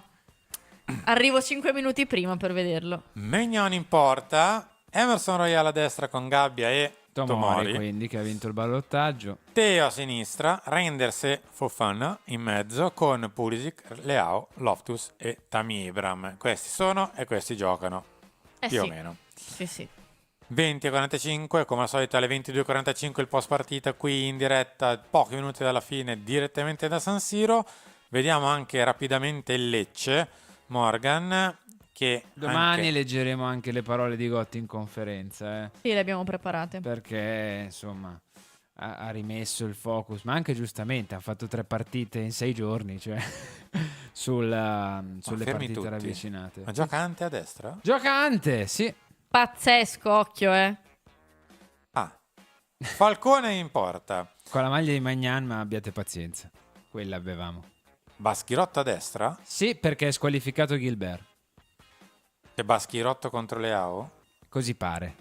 Arrivo 5 minuti prima per vederlo. Maignan in porta, Emerson Royal a destra con Gabbia e Tomori, quindi, che ha vinto il ballottaggio. Teo a sinistra, Reinders e Fofana in mezzo con Pulisic, Leao, Loftus e Tammy Abraham. Questi sono e questi giocano, più o meno. Sì. 20:45, come al solito alle 22:45 il post partita qui in diretta, pochi minuti dalla fine, direttamente da San Siro. Vediamo anche rapidamente il Lecce, Morgan, che domani leggeremo anche le parole di Gotti in conferenza. Sì, le abbiamo preparate. Perché, insomma, ha rimesso il focus, ma anche giustamente, ha fatto 3 partite in 6 giorni, cioè sulle partite tutti. ravvicinate. Ma gioca Ante a destra? Gioca Ante, sì. Pazzesco, occhio, Falcone in porta. Con la maglia di Maignan, ma abbiate pazienza. Quella avevamo. Baschirotto a destra? Sì, perché è squalificato Gilbert. Che Baschirotto contro Leao? Così pare.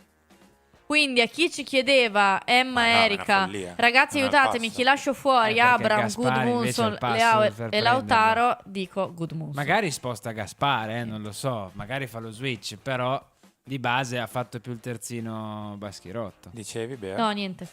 Quindi a chi ci chiedeva, Emma Erika, ragazzi aiutatemi, chi lascio fuori? Abram, Gaspari Gudmundsson, invece al Leao passo per e Lautaro, dico Gudmundsson. Magari sposta Gaspare, non lo so, magari fa lo switch, però di base ha fatto più il terzino Baschirotto. Dicevi, Bea? No, niente.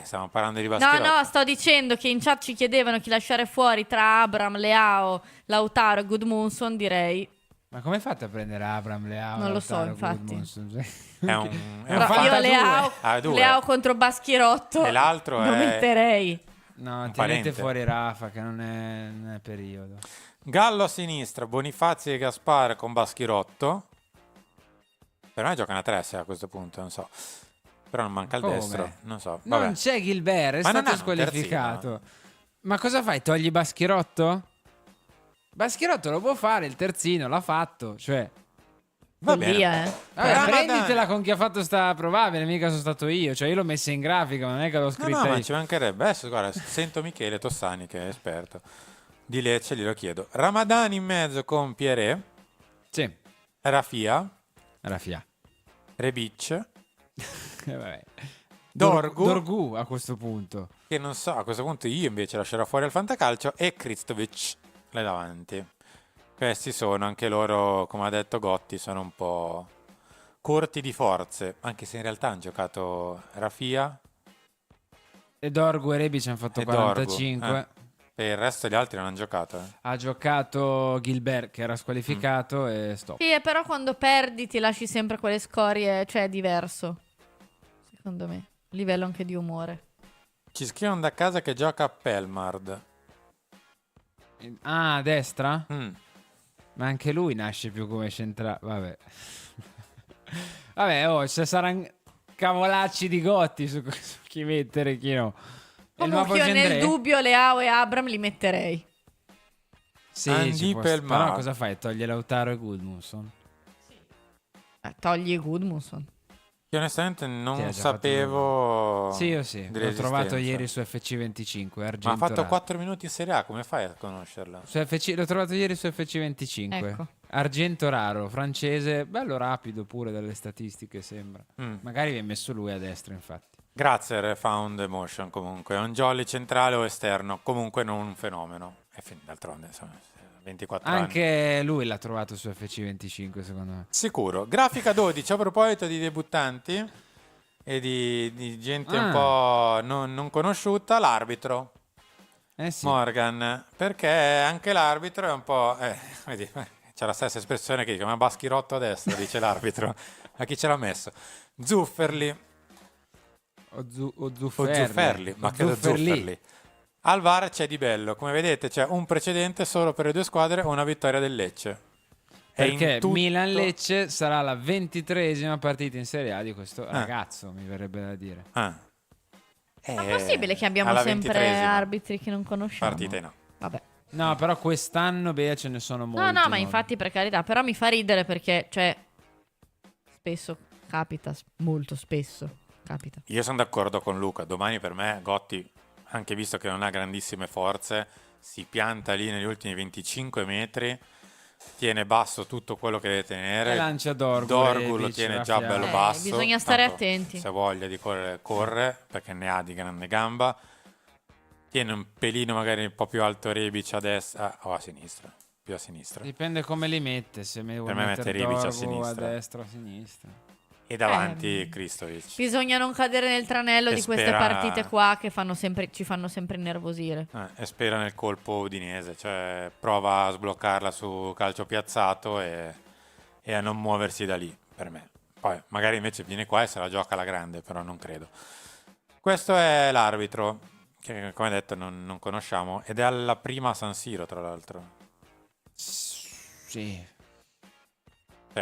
Stiamo parlando di Baschirotto. No, sto dicendo che in chat ci chiedevano chi lasciare fuori tra Abram, Leao, Lautaro e Gudmundsson, direi. Ma come fate a prendere Abram, Leao? Non lo Lautaro, so, infatti. Gudmundsson? È un Io due. Leao contro Baschirotto E l'altro lo metterei. No, tenete parente. fuori Rafa, che non è periodo. Gallo a sinistra, Bonifazzi e Gaspare con Baschirotto. Per me giocano a 3 a questo punto, non so. Però non manca il Come? destro, non so. Vabbè. Non c'è Gilbert, è Ma non stato hanno un squalificato. Ma cosa fai? Togli Baschirotto? Baschirotto lo può fare, il terzino l'ha fatto, cioè... Va bene. Via, Vabbè, prenditela con chi ha fatto sta probabile, mica sono stato io, cioè io l'ho messa in grafica, non è che l'ho scritta No, ma io. ci mancherebbe. Adesso guarda, sento Michele Tossani che è esperto di Lecce, glielo chiedo. Ramadan in mezzo con Pierre, Sì, Rafia, Vabbè. Rebic, Dorgu, a questo punto. che non so, a questo punto io invece lascerò fuori al fantacalcio, e Kristovic là davanti. Questi sono anche loro, come ha detto Gotti, sono un po' corti di forze, anche se in realtà hanno giocato Rafia E Dorgu e Rebic hanno fatto e 45. Dorgu. E il resto degli altri non hanno giocato. Ha giocato Gilbert che era squalificato e stop. Sì, però quando perdi ti lasci sempre quelle scorie, cioè è diverso. Secondo me, livello anche di umore. Ci scrivono da casa che gioca a Pelmard. Ah, a destra? Mm. Ma anche lui nasce più come centrale. Vabbè. Vabbè, se saranno cavolacci di Gotti su chi mettere e chi no. E il nuovo Comunque io nel Gendré? dubbio Leao e Abram li metterei. Sì, Andy ci può Pelmar. però cosa fai? Toglie Lautaro e Gudmundsson? Togli Gudmundsson. Io onestamente Sì, non ha già fatto sapevo. Sì, io sì. L'ho trovato ieri su FC25. Ma ha Argento fatto Rada. 4 minuti in Serie A, come fai a conoscerla? L'ho trovato ieri su FC25. Ecco. Argento raro, francese, bello rapido pure dalle statistiche sembra. Mm. Magari vi ha messo lui a destra, infatti. Grazie Refound Motion, comunque. È un jolly centrale o esterno, comunque non un fenomeno. E d'altronde, insomma, 24 anni. Anche lui l'ha trovato su FC25, secondo me. Sicuro. Grafica 12, a proposito di debuttanti e di gente un po' non conosciuta, l'arbitro. Sì. Morgan, perché anche l'arbitro è un po'... vedi, c'è la stessa espressione che dice, ma Baschirotto a destra, dice l'arbitro. A chi ce l'ha messo? Zufferli. O Zufferli. Ma credo Zufferli. Al VAR c'è Di Bello. Come vedete c'è un precedente solo per le due squadre, una vittoria del Lecce. Perché Milan-Lecce sarà la 23esima partita in Serie A di questo ragazzo, mi verrebbe da dire. Ma è possibile che abbiamo sempre arbitri che non conosciamo? Partite no. Vabbè. No, però quest'anno ce ne sono molti. No, ma infatti, per carità, però mi fa ridere perché, cioè, spesso capita, molto spesso capita. Io sono d'accordo con Luca. Domani per me Gotti, anche visto che non ha grandissime forze, si pianta lì negli ultimi 25 metri, tiene basso tutto quello che deve tenere. E lancia Dorgu lo tiene già bello basso. Bisogna stare attenti. Se ha voglia di correre, corre, perché ne ha di grande gamba. Tiene un pelino magari un po' più alto Rebic a destra o a sinistra. Più a sinistra. Dipende come li mette. Se vuoi mette Rebic a sinistra, a destra o a sinistra. E davanti Kristovic. Bisogna non cadere nel tranello di queste partite qua che ci fanno sempre innervosire. E spera nel colpo udinese, cioè prova a sbloccarla su calcio piazzato e a non muoversi da lì, per me. Poi magari invece viene qua e se la gioca alla grande, però non credo. Questo è l'arbitro, che come detto non conosciamo, ed è alla prima San Siro, tra l'altro. Sì.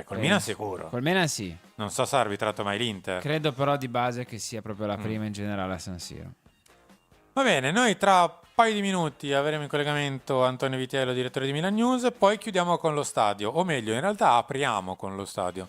Col Milan sicuro. Col Milan sì. Non so se ha arbitrato mai l'Inter. Credo però di base che sia proprio la prima in generale a San Siro. Va bene, noi tra un paio di minuti avremo in collegamento Antonio Vitiello, direttore di Milan News, poi chiudiamo con lo stadio, o meglio in realtà apriamo con lo stadio,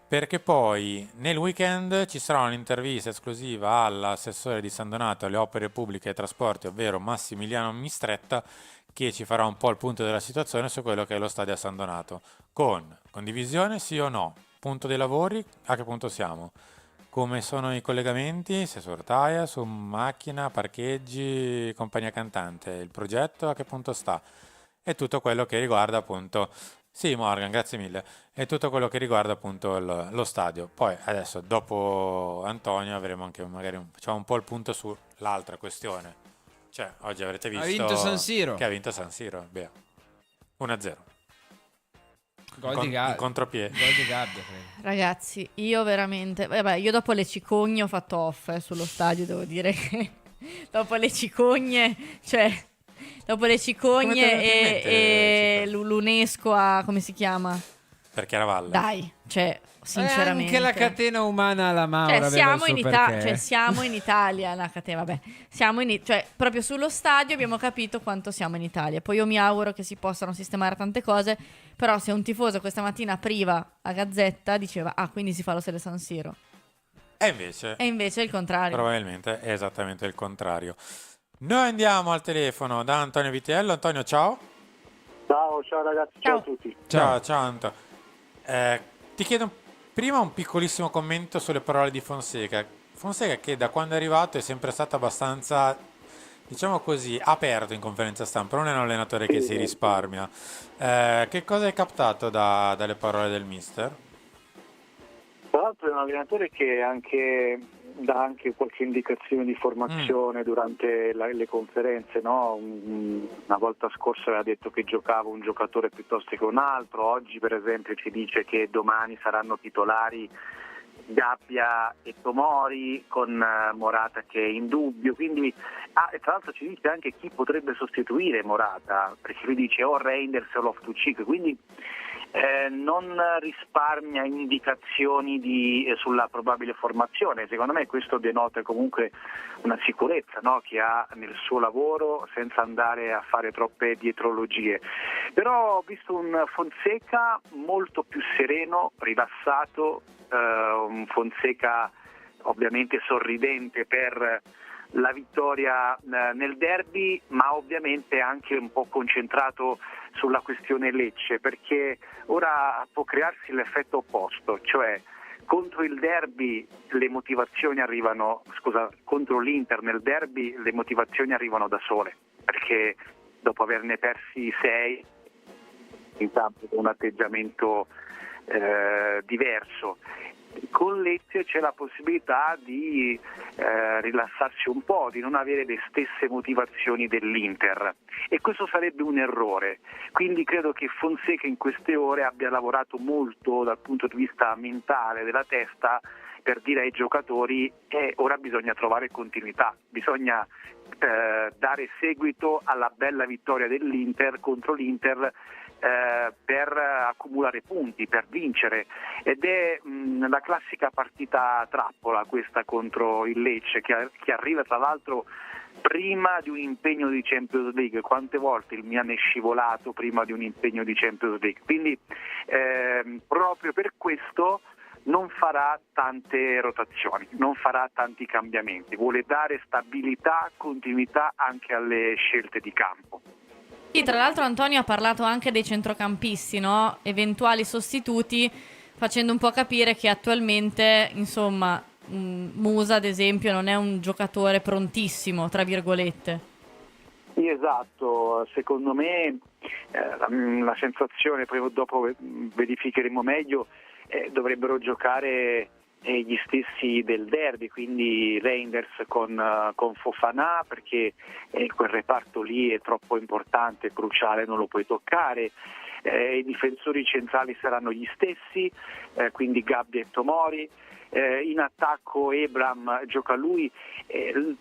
perché poi nel weekend ci sarà un'intervista esclusiva all'assessore di San Donato alle opere pubbliche e trasporti, ovvero Massimiliano Mistretta, che ci farà un po' il punto della situazione su quello che è lo stadio a San Donato, con condivisione sì o no, punto dei lavori, a che punto siamo, come sono i collegamenti, se su rotaia, su macchina, parcheggi, compagnia cantante, il progetto a che punto sta, e tutto quello che riguarda appunto, sì Morgan, grazie mille, e tutto quello che riguarda appunto lo stadio. Poi adesso dopo Antonio avremo anche magari facciamo un po' il punto sull'altra questione. Cioè, oggi avrete visto ha vinto San Siro. Che ha vinto San Siro, 1-0. Gol di Gabbia. Contropiede. Gol di Gabbia, credo. Ragazzi, io veramente... io dopo le cicogne ho fatto off sullo stadio, devo dire che... dopo le cicogne... Cioè... Dopo le cicogne e l'UNESCO a... come si chiama? Per Chiaravalle. Dai, cioè... sinceramente anche la catena umana alla Maura siamo in Italia la catena, cioè proprio sullo stadio abbiamo capito quanto siamo in Italia. Poi io mi auguro che si possano sistemare tante cose, però se un tifoso questa mattina apriva la Gazzetta diceva quindi si fa lo Stelle San Siro, e invece è il contrario. Probabilmente è esattamente il contrario. Noi andiamo al telefono da Antonio Vitiello. Antonio, ciao. Ciao ragazzi, ciao a tutti. Ciao Antonio. Ti chiedo prima un piccolissimo commento sulle parole di Fonseca. Fonseca che da quando è arrivato è sempre stato abbastanza, diciamo così, aperto in conferenza stampa, non è un allenatore che si risparmia. Che cosa hai captato dalle parole del mister? Tra l'altro è un allenatore che dà anche qualche indicazione di formazione durante le conferenze, no? Una volta scorsa aveva detto che giocava un giocatore piuttosto che un altro, oggi per esempio ci dice che domani saranno titolari Gabbia e Tomori con Morata che è in dubbio, quindi e tra l'altro ci dice anche chi potrebbe sostituire Morata, perché lui dice o Reinders o Loftus-Cheek, quindi non risparmia indicazioni sulla probabile formazione. Secondo me questo denota comunque una sicurezza, no? Che ha nel suo lavoro senza andare a fare troppe dietrologie. Però ho visto un Fonseca molto più sereno, rilassato, un Fonseca ovviamente sorridente per la vittoria nel derby, ma ovviamente anche un po' concentrato sulla questione Lecce, perché ora può crearsi l'effetto opposto, cioè contro il derby le motivazioni arrivano, contro l'Inter nel derby le motivazioni arrivano da sole, perché dopo averne persi 6 in campo con un atteggiamento diverso. Con Lecce c'è la possibilità di rilassarsi un po', di non avere le stesse motivazioni dell'Inter, e questo sarebbe un errore. Quindi credo che Fonseca in queste ore abbia lavorato molto dal punto di vista mentale della testa per dire ai giocatori ora bisogna trovare continuità, bisogna dare seguito alla bella vittoria dell'Inter contro l'Inter, per accumulare punti, per vincere, ed è la classica partita trappola questa contro il Lecce, che arriva tra l'altro prima di un impegno di Champions League. Quante volte il Milan è scivolato prima di un impegno di Champions League, quindi proprio per questo non farà tante rotazioni, non farà tanti cambiamenti, vuole dare stabilità, continuità anche alle scelte di campo. Sì, tra l'altro Antonio ha parlato anche dei centrocampisti, no? Eventuali sostituti, facendo un po' capire che attualmente, insomma, Musa ad esempio non è un giocatore prontissimo, tra virgolette. Sì, esatto, secondo me la sensazione, poi dopo verificheremo meglio, dovrebbero giocare gli stessi del derby, quindi Reinders con Fofana, perché quel reparto lì è troppo importante, cruciale, non lo puoi toccare. I difensori centrali saranno gli stessi, quindi Gabbia e Tomori. In attacco Ebram gioca lui,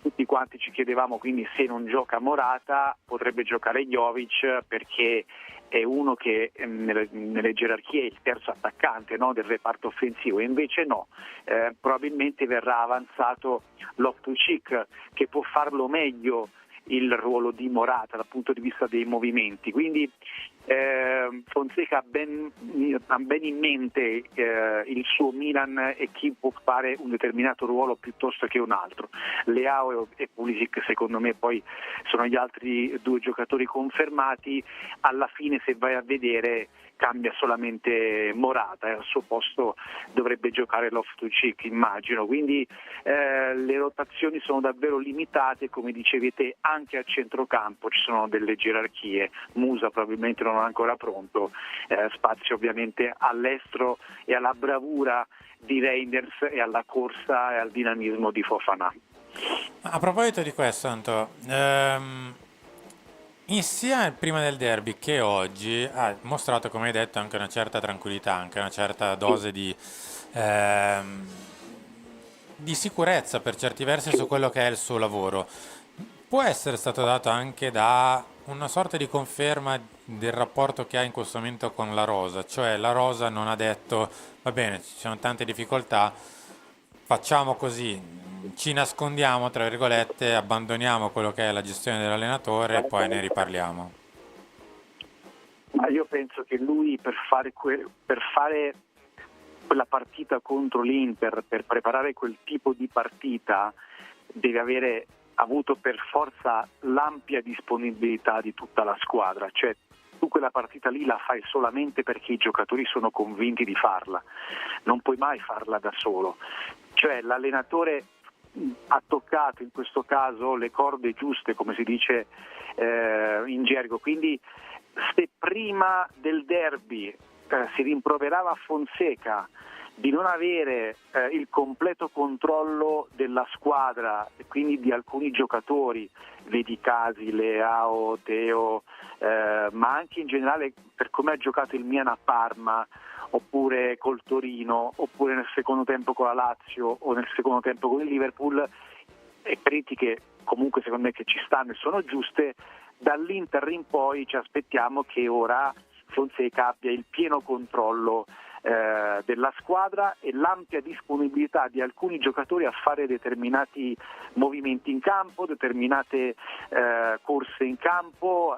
tutti quanti ci chiedevamo quindi se non gioca Morata potrebbe giocare Jovic, perché è uno che nelle gerarchie è il terzo attaccante, no, del reparto offensivo, e invece no, probabilmente verrà avanzato Loftus-Cheek, che può farlo meglio il ruolo di Morata dal punto di vista dei movimenti, quindi Fonseca ha ben in mente il suo Milan e chi può fare un determinato ruolo piuttosto che un altro. Leao e Pulisic secondo me poi sono gli altri due giocatori confermati. Alla fine, se vai a vedere, cambia solamente Morata, al suo posto dovrebbe giocare Loftus-Cheek, immagino, quindi le rotazioni sono davvero limitate, come dicevi te. Anche a centrocampo ci sono delle gerarchie, Musa probabilmente non è ancora pronto, spazio ovviamente all'estero e alla bravura di Reinders e alla corsa e al dinamismo di Fofana. A proposito di questo, Anto, sia prima del derby che oggi ha mostrato, come hai detto, anche una certa tranquillità, anche una certa dose di sicurezza per certi versi su quello che è il suo lavoro. Può essere stato dato anche da una sorta di conferma del rapporto che ha in questo momento con la rosa, cioè la rosa non ha detto va bene, ci sono tante difficoltà, facciamo così, ci nascondiamo tra virgolette, abbandoniamo quello che è la gestione dell'allenatore e poi ne riparliamo. Ma io penso che lui per fare quella partita contro l'Inter, per preparare quel tipo di partita, deve avere avuto per forza l'ampia disponibilità di tutta la squadra, cioè tu quella partita lì la fai solamente perché i giocatori sono convinti di farla, non puoi mai farla da solo, cioè l'allenatore ha toccato in questo caso le corde giuste, come si dice in gergo, quindi se prima del derby si rimproverava a Fonseca di non avere il completo controllo della squadra e quindi di alcuni giocatori, vedi Casi, Leao, Teo, ma anche in generale per come ha giocato il Milan a Parma, oppure col Torino, oppure nel secondo tempo con la Lazio o nel secondo tempo con il Liverpool, e critiche comunque secondo me che ci stanno e sono giuste. Dall'Inter in poi ci aspettiamo che ora Fonseca abbia il pieno controllo della squadra e l'ampia disponibilità di alcuni giocatori a fare determinati movimenti in campo, determinate corse in campo,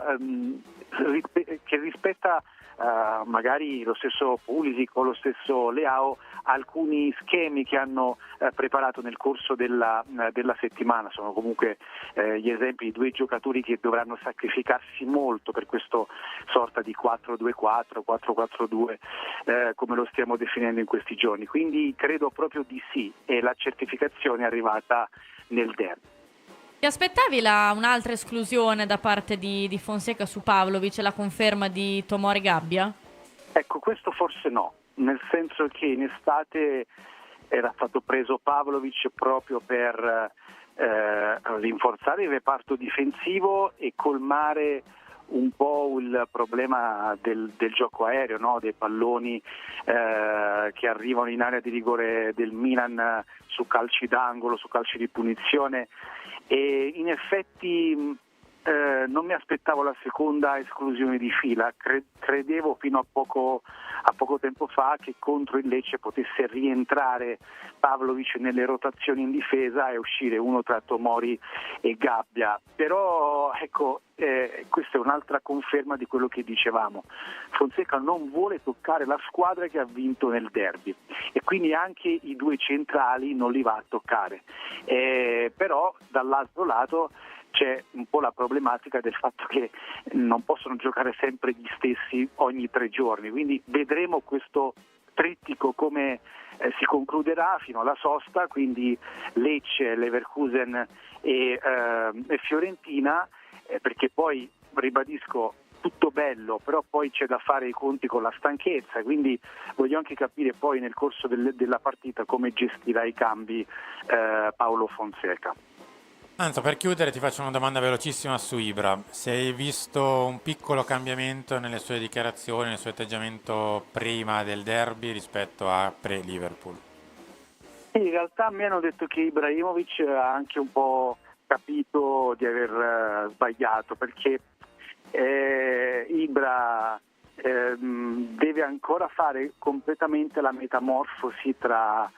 che rispetta magari lo stesso Pulisic o lo stesso Leao, alcuni schemi che hanno preparato nel corso della settimana. Sono comunque gli esempi di due giocatori che dovranno sacrificarsi molto per questo sorta di 4-2-4, 4-4-2, come lo stiamo definendo in questi giorni. Quindi credo proprio di sì, e la certificazione è arrivata nel derby. Ti aspettavi un'altra esclusione da parte di Fonseca su Pavlovic, la conferma di Tomori Gabbia? Ecco, questo forse no, nel senso che in estate era stato preso Pavlovic proprio per rinforzare il reparto difensivo e colmare un po' il problema del gioco aereo, no? Dei palloni che arrivano in area di rigore del Milan su calci d'angolo, su calci di punizione, e in effetti non mi aspettavo la seconda esclusione di fila. Credevo fino a poco tempo fa che contro il Lecce potesse rientrare Pavlovic nelle rotazioni in difesa e uscire uno tra Tomori e Gabbia, però ecco, questa è un'altra conferma di quello che dicevamo. Fonseca non vuole toccare la squadra che ha vinto nel derby e quindi anche i due centrali non li va a toccare, però dall'altro lato c'è un po' la problematica del fatto che non possono giocare sempre gli stessi ogni 3 giorni, quindi vedremo questo trittico come si concluderà fino alla sosta, quindi Lecce, Leverkusen e Fiorentina, perché poi, ribadisco, tutto bello, però poi c'è da fare i conti con la stanchezza, quindi voglio anche capire poi nel corso della partita come gestirà i cambi Paolo Fonseca. Anzo, per chiudere ti faccio una domanda velocissima su Ibra. Se hai visto un piccolo cambiamento nelle sue dichiarazioni, nel suo atteggiamento prima del derby rispetto a pre-Liverpool? In realtà mi hanno detto che Ibrahimovic ha anche un po' capito di aver sbagliato, perché Ibra deve ancora fare completamente la metamorfosi tra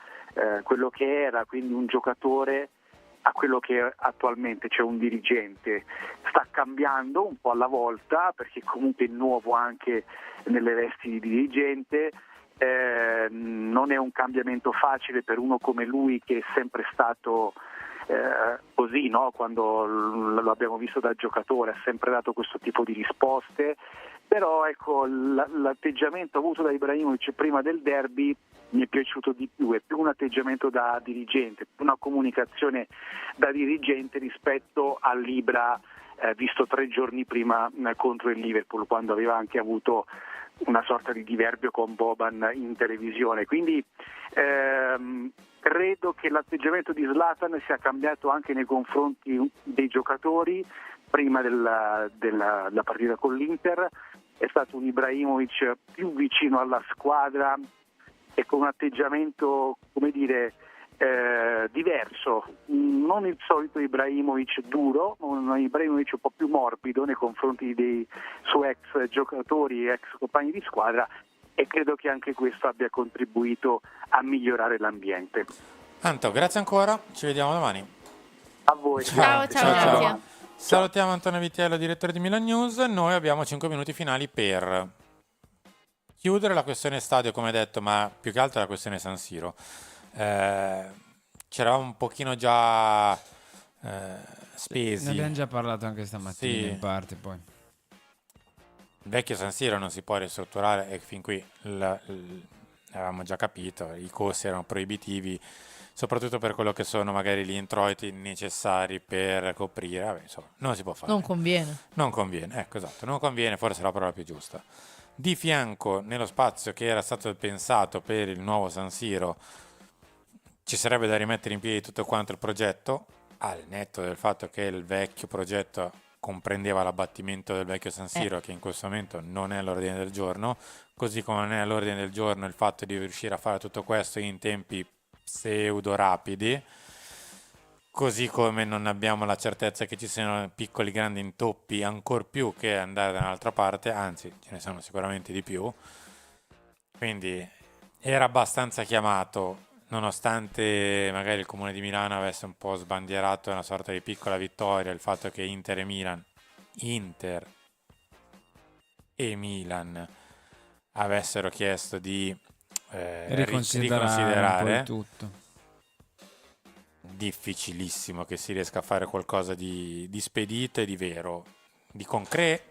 quello che era, quindi un giocatore, a quello che attualmente c'è un dirigente. Sta cambiando un po' alla volta, perché comunque è nuovo anche nelle vesti di dirigente. Non è un cambiamento facile per uno come lui, che è sempre stato così, no? Quando lo abbiamo visto da giocatore ha sempre dato questo tipo di risposte, però ecco, l'atteggiamento avuto da Ibrahimovic prima del derby mi è piaciuto di più, è più un atteggiamento da dirigente, una comunicazione da dirigente rispetto all'Ibra visto 3 giorni prima contro il Liverpool, quando aveva anche avuto una sorta di diverbio con Boban in televisione. Quindi credo che l'atteggiamento di Zlatan sia cambiato anche nei confronti dei giocatori. Prima della partita con l'Inter è stato un Ibrahimovic più vicino alla squadra e con un atteggiamento, come dire, diverso, non il solito Ibrahimovic duro, un Ibrahimovic un po' più morbido nei confronti dei suoi ex giocatori e ex compagni di squadra, e credo che anche questo abbia contribuito a migliorare l'ambiente. Anto, grazie ancora, ci vediamo domani. A voi. Ciao. Salutiamo Antonio Vitiello, direttore di Milan News. Noi abbiamo 5 minuti finali per chiudere la questione stadio, come detto, ma più che altro la questione San Siro. C'eravamo un pochino già spesi. Ne abbiamo già parlato anche stamattina, Sì. in parte poi. Il vecchio San Siro non si può ristrutturare, e fin qui avevamo già capito, i costi erano proibitivi, soprattutto per quello che sono magari gli introiti necessari per coprire. Vabbè, insomma, non si può fare. Non conviene. Non conviene, ecco, esatto, non conviene, forse è la parola più giusta. Di fianco, nello spazio che era stato pensato per il nuovo San Siro, ci sarebbe da rimettere in piedi tutto quanto il progetto, al netto del fatto che il vecchio progetto comprendeva l'abbattimento del vecchio San Siro, che in questo momento non è all'ordine del giorno, così come non è all'ordine del giorno il fatto di riuscire a fare tutto questo in tempi pseudo rapidi, così come non abbiamo la certezza che ci siano piccoli grandi intoppi, ancor più che andare da un'altra parte, anzi ce ne sono sicuramente di più. Quindi era abbastanza chiamato, nonostante magari il Comune di Milano avesse un po' sbandierato una sorta di piccola vittoria, il fatto che Inter e Milan avessero chiesto di riconsiderare un po' il tutto. Difficilissimo che si riesca a fare qualcosa di spedito e di vero, di concreto.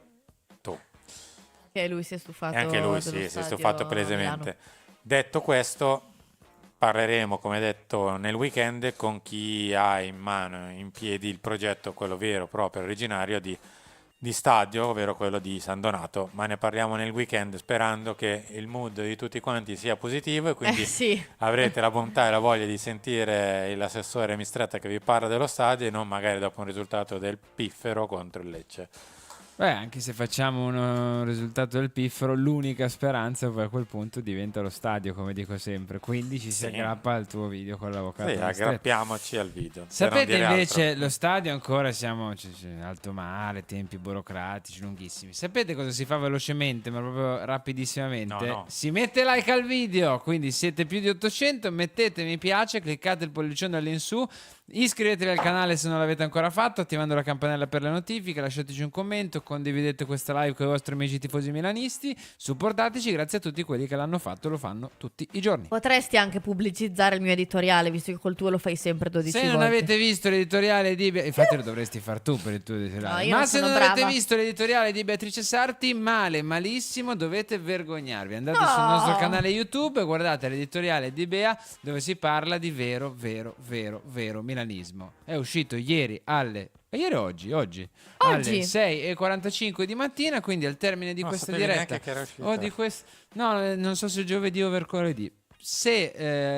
Che lui si è stufato. E anche lui si è stufato palesemente. Detto questo, parleremo, come detto, nel weekend con chi ha in mano, in piedi il progetto, quello vero, proprio, originario di stadio, ovvero quello di San Donato, ma ne parliamo nel weekend sperando che il mood di tutti quanti sia positivo e quindi sì. avrete la bontà e la voglia di sentire l'assessore Mistretta che vi parla dello stadio e non magari dopo un risultato del Piffero contro il Lecce. Beh, anche se facciamo un risultato del Piffero, l'unica speranza poi a quel punto diventa lo stadio, come dico sempre. Quindi ci si aggrappa al tuo video con l'avvocato. Sì, aggrappiamoci al video. Sapete invece, lo stadio ancora siamo alto mare, tempi burocratici lunghissimi. Sapete cosa si fa velocemente, ma proprio rapidissimamente? No. Si mette like al video, quindi siete più di 800, mettete mi piace, cliccate il pollicione all'insù, iscrivetevi al canale se non l'avete ancora fatto, attivando la campanella per le notifiche, lasciateci un commento, condividete questa live con i vostri amici tifosi milanisti, supportateci, grazie a tutti quelli che l'hanno fatto e lo fanno tutti i giorni. Potresti anche pubblicizzare il mio editoriale, visto che col tuo lo fai sempre 12 volte. Se non avete visto l'editoriale di infatti lo dovresti far tu per il tuo editoriale. No, ma se non brava. avete visto l'editoriale di Beatrice Sarti, malissimo, dovete vergognarvi. Andate sul nostro canale YouTube e guardate l'editoriale di Bea, dove si parla di vero milanismo. È uscito ieri oggi alle 6:45 di mattina, quindi al termine di questa diretta o di no, non so se giovedì o mercoledì. Se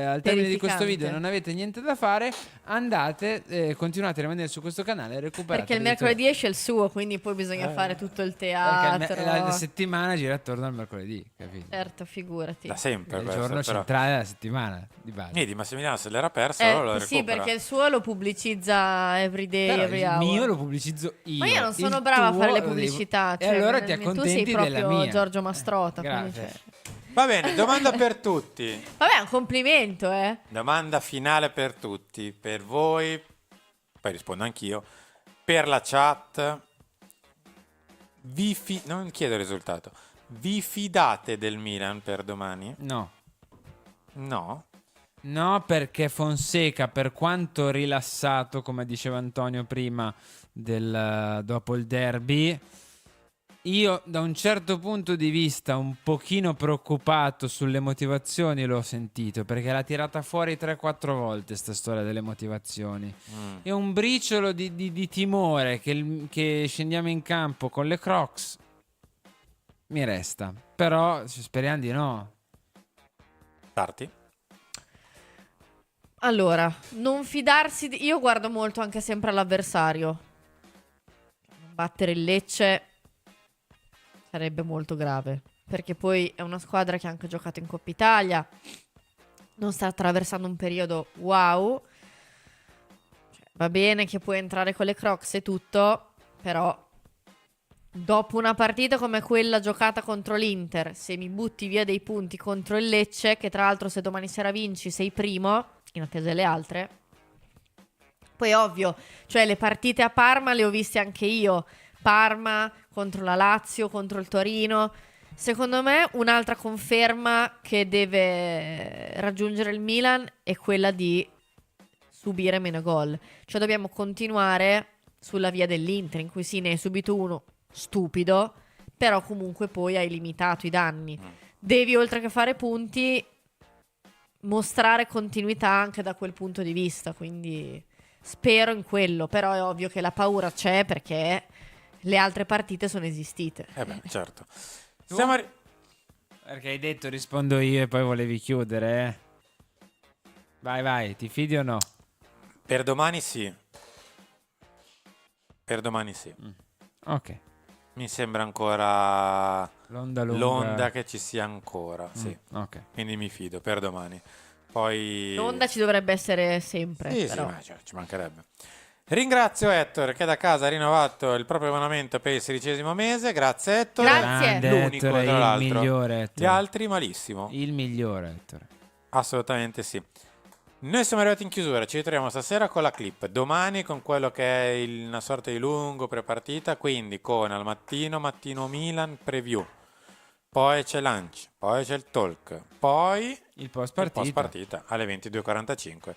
al termine di questo video non avete niente da fare, andate, continuate a rimanere su questo canale e recuperate. Perché il mercoledì esce il suo, quindi poi bisogna fare tutto il teatro. Perché la settimana gira attorno al mercoledì, capito? Certo, figurati. Da sempre. È il giorno centrale della settimana di base. Vedi, Massimiliano se l'era perso, allora lo sì, recupera. perché il suo lo pubblicizza every day, Però every il hour. mio lo pubblicizzo io. Ma io non sono Il brava a tuo fare le lo devo- pubblicità. E cioè, allora ti tu sei accontenti proprio della mia. Giorgio Mastrota. Grazie. quindi, Va bene, domanda per tutti. Vabbè, è un complimento, Domanda finale per tutti, per voi, poi rispondo anch'io, per la chat. Non chiedo il risultato. Vi fidate del Milan per domani? No. No? No, perché Fonseca, per quanto rilassato, come diceva Antonio prima, dopo il derby, io da un certo punto di vista un pochino preoccupato sulle motivazioni l'ho sentito, perché l'ha tirata fuori 3-4 volte sta storia delle motivazioni. E un briciolo di timore che scendiamo in campo con le Crocs mi resta, però speriamo di no. Parti? Allora, non fidarsi io guardo molto anche sempre all'avversario. Battere il Lecce sarebbe molto grave, perché poi è una squadra che ha anche giocato in Coppa Italia, non sta attraversando un periodo wow. Va bene che puoi entrare con le Crocs e tutto, però dopo una partita come quella giocata contro l'Inter, se mi butti via dei punti contro il Lecce, che tra l'altro se domani sera vinci sei primo, in attesa delle altre. Poi ovvio, cioè le partite a Parma le ho viste anche io. Parma contro la Lazio, contro il Torino. Secondo me un'altra conferma che deve raggiungere il Milan è quella di subire meno gol. Cioè dobbiamo continuare sulla via dell'Inter, in cui sì, ne hai subito uno stupido, però comunque poi hai limitato i danni. Devi, oltre che fare punti, mostrare continuità anche da quel punto di vista, quindi spero in quello. Però è ovvio che la paura c'è, perché le altre partite sono esistite. Certo. Perché hai detto rispondo io e poi volevi chiudere, Vai, ti fidi o no? Per domani sì. Ok. Mi sembra ancora l'onda che ci sia ancora, sì. Ok. Quindi mi fido per domani. Poi L'onda ci dovrebbe essere sempre. Sì, però. ma ci mancherebbe. Ringrazio Ettore che da casa ha rinnovato il proprio abbonamento per il 16° mese. Grazie Ettore. Grazie. L'unico, Ettore, tra l'altro. il migliore Ettore. Gli altri malissimo. Il migliore Ettore. Assolutamente sì. Noi siamo arrivati in chiusura, ci ritroviamo stasera con la clip, domani con quello che è una sorta di lungo prepartita, quindi con al mattino Milan preview, poi c'è lunch, poi c'è il talk, poi il post partita alle 22:45.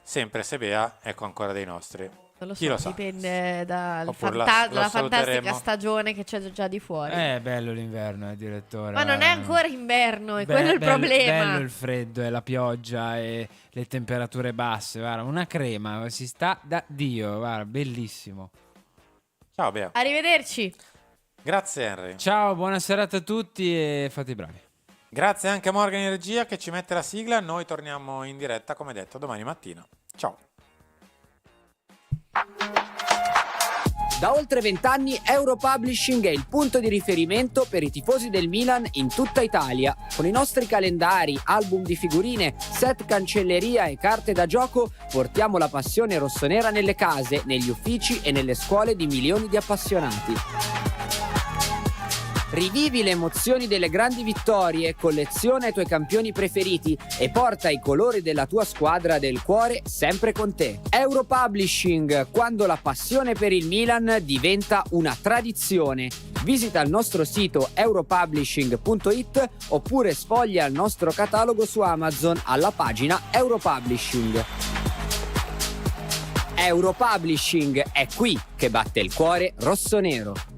Sempre se Bea, ecco ancora dei nostri. Non lo Chi so, lo sa? dipende dalla Oppure fantastica saluteremo. stagione che c'è già di fuori. È bello l'inverno, direttore. Ma non è ancora inverno, è quello il problema. Bello il freddo e la pioggia e le temperature basse. Guarda, una crema, si sta da Dio, guarda, bellissimo. Ciao Bea. Arrivederci. Grazie Henry. Ciao, buona serata a tutti e fate i bravi. Grazie anche a Morgan in regia che ci mette la sigla. Noi torniamo in diretta, come detto, domani mattina. Ciao. Da oltre 20 anni Europublishing è il punto di riferimento per i tifosi del Milan in tutta Italia. Con i nostri calendari, album di figurine, set cancelleria e carte da gioco portiamo la passione rossonera nelle case, negli uffici e nelle scuole di milioni di appassionati. Rivivi le emozioni delle grandi vittorie, colleziona i tuoi campioni preferiti e porta i colori della tua squadra del cuore sempre con te. Europublishing, quando la passione per il Milan diventa una tradizione. Visita il nostro sito europublishing.it oppure sfoglia il nostro catalogo su Amazon alla pagina Europublishing. Europublishing è qui che batte il cuore rossonero.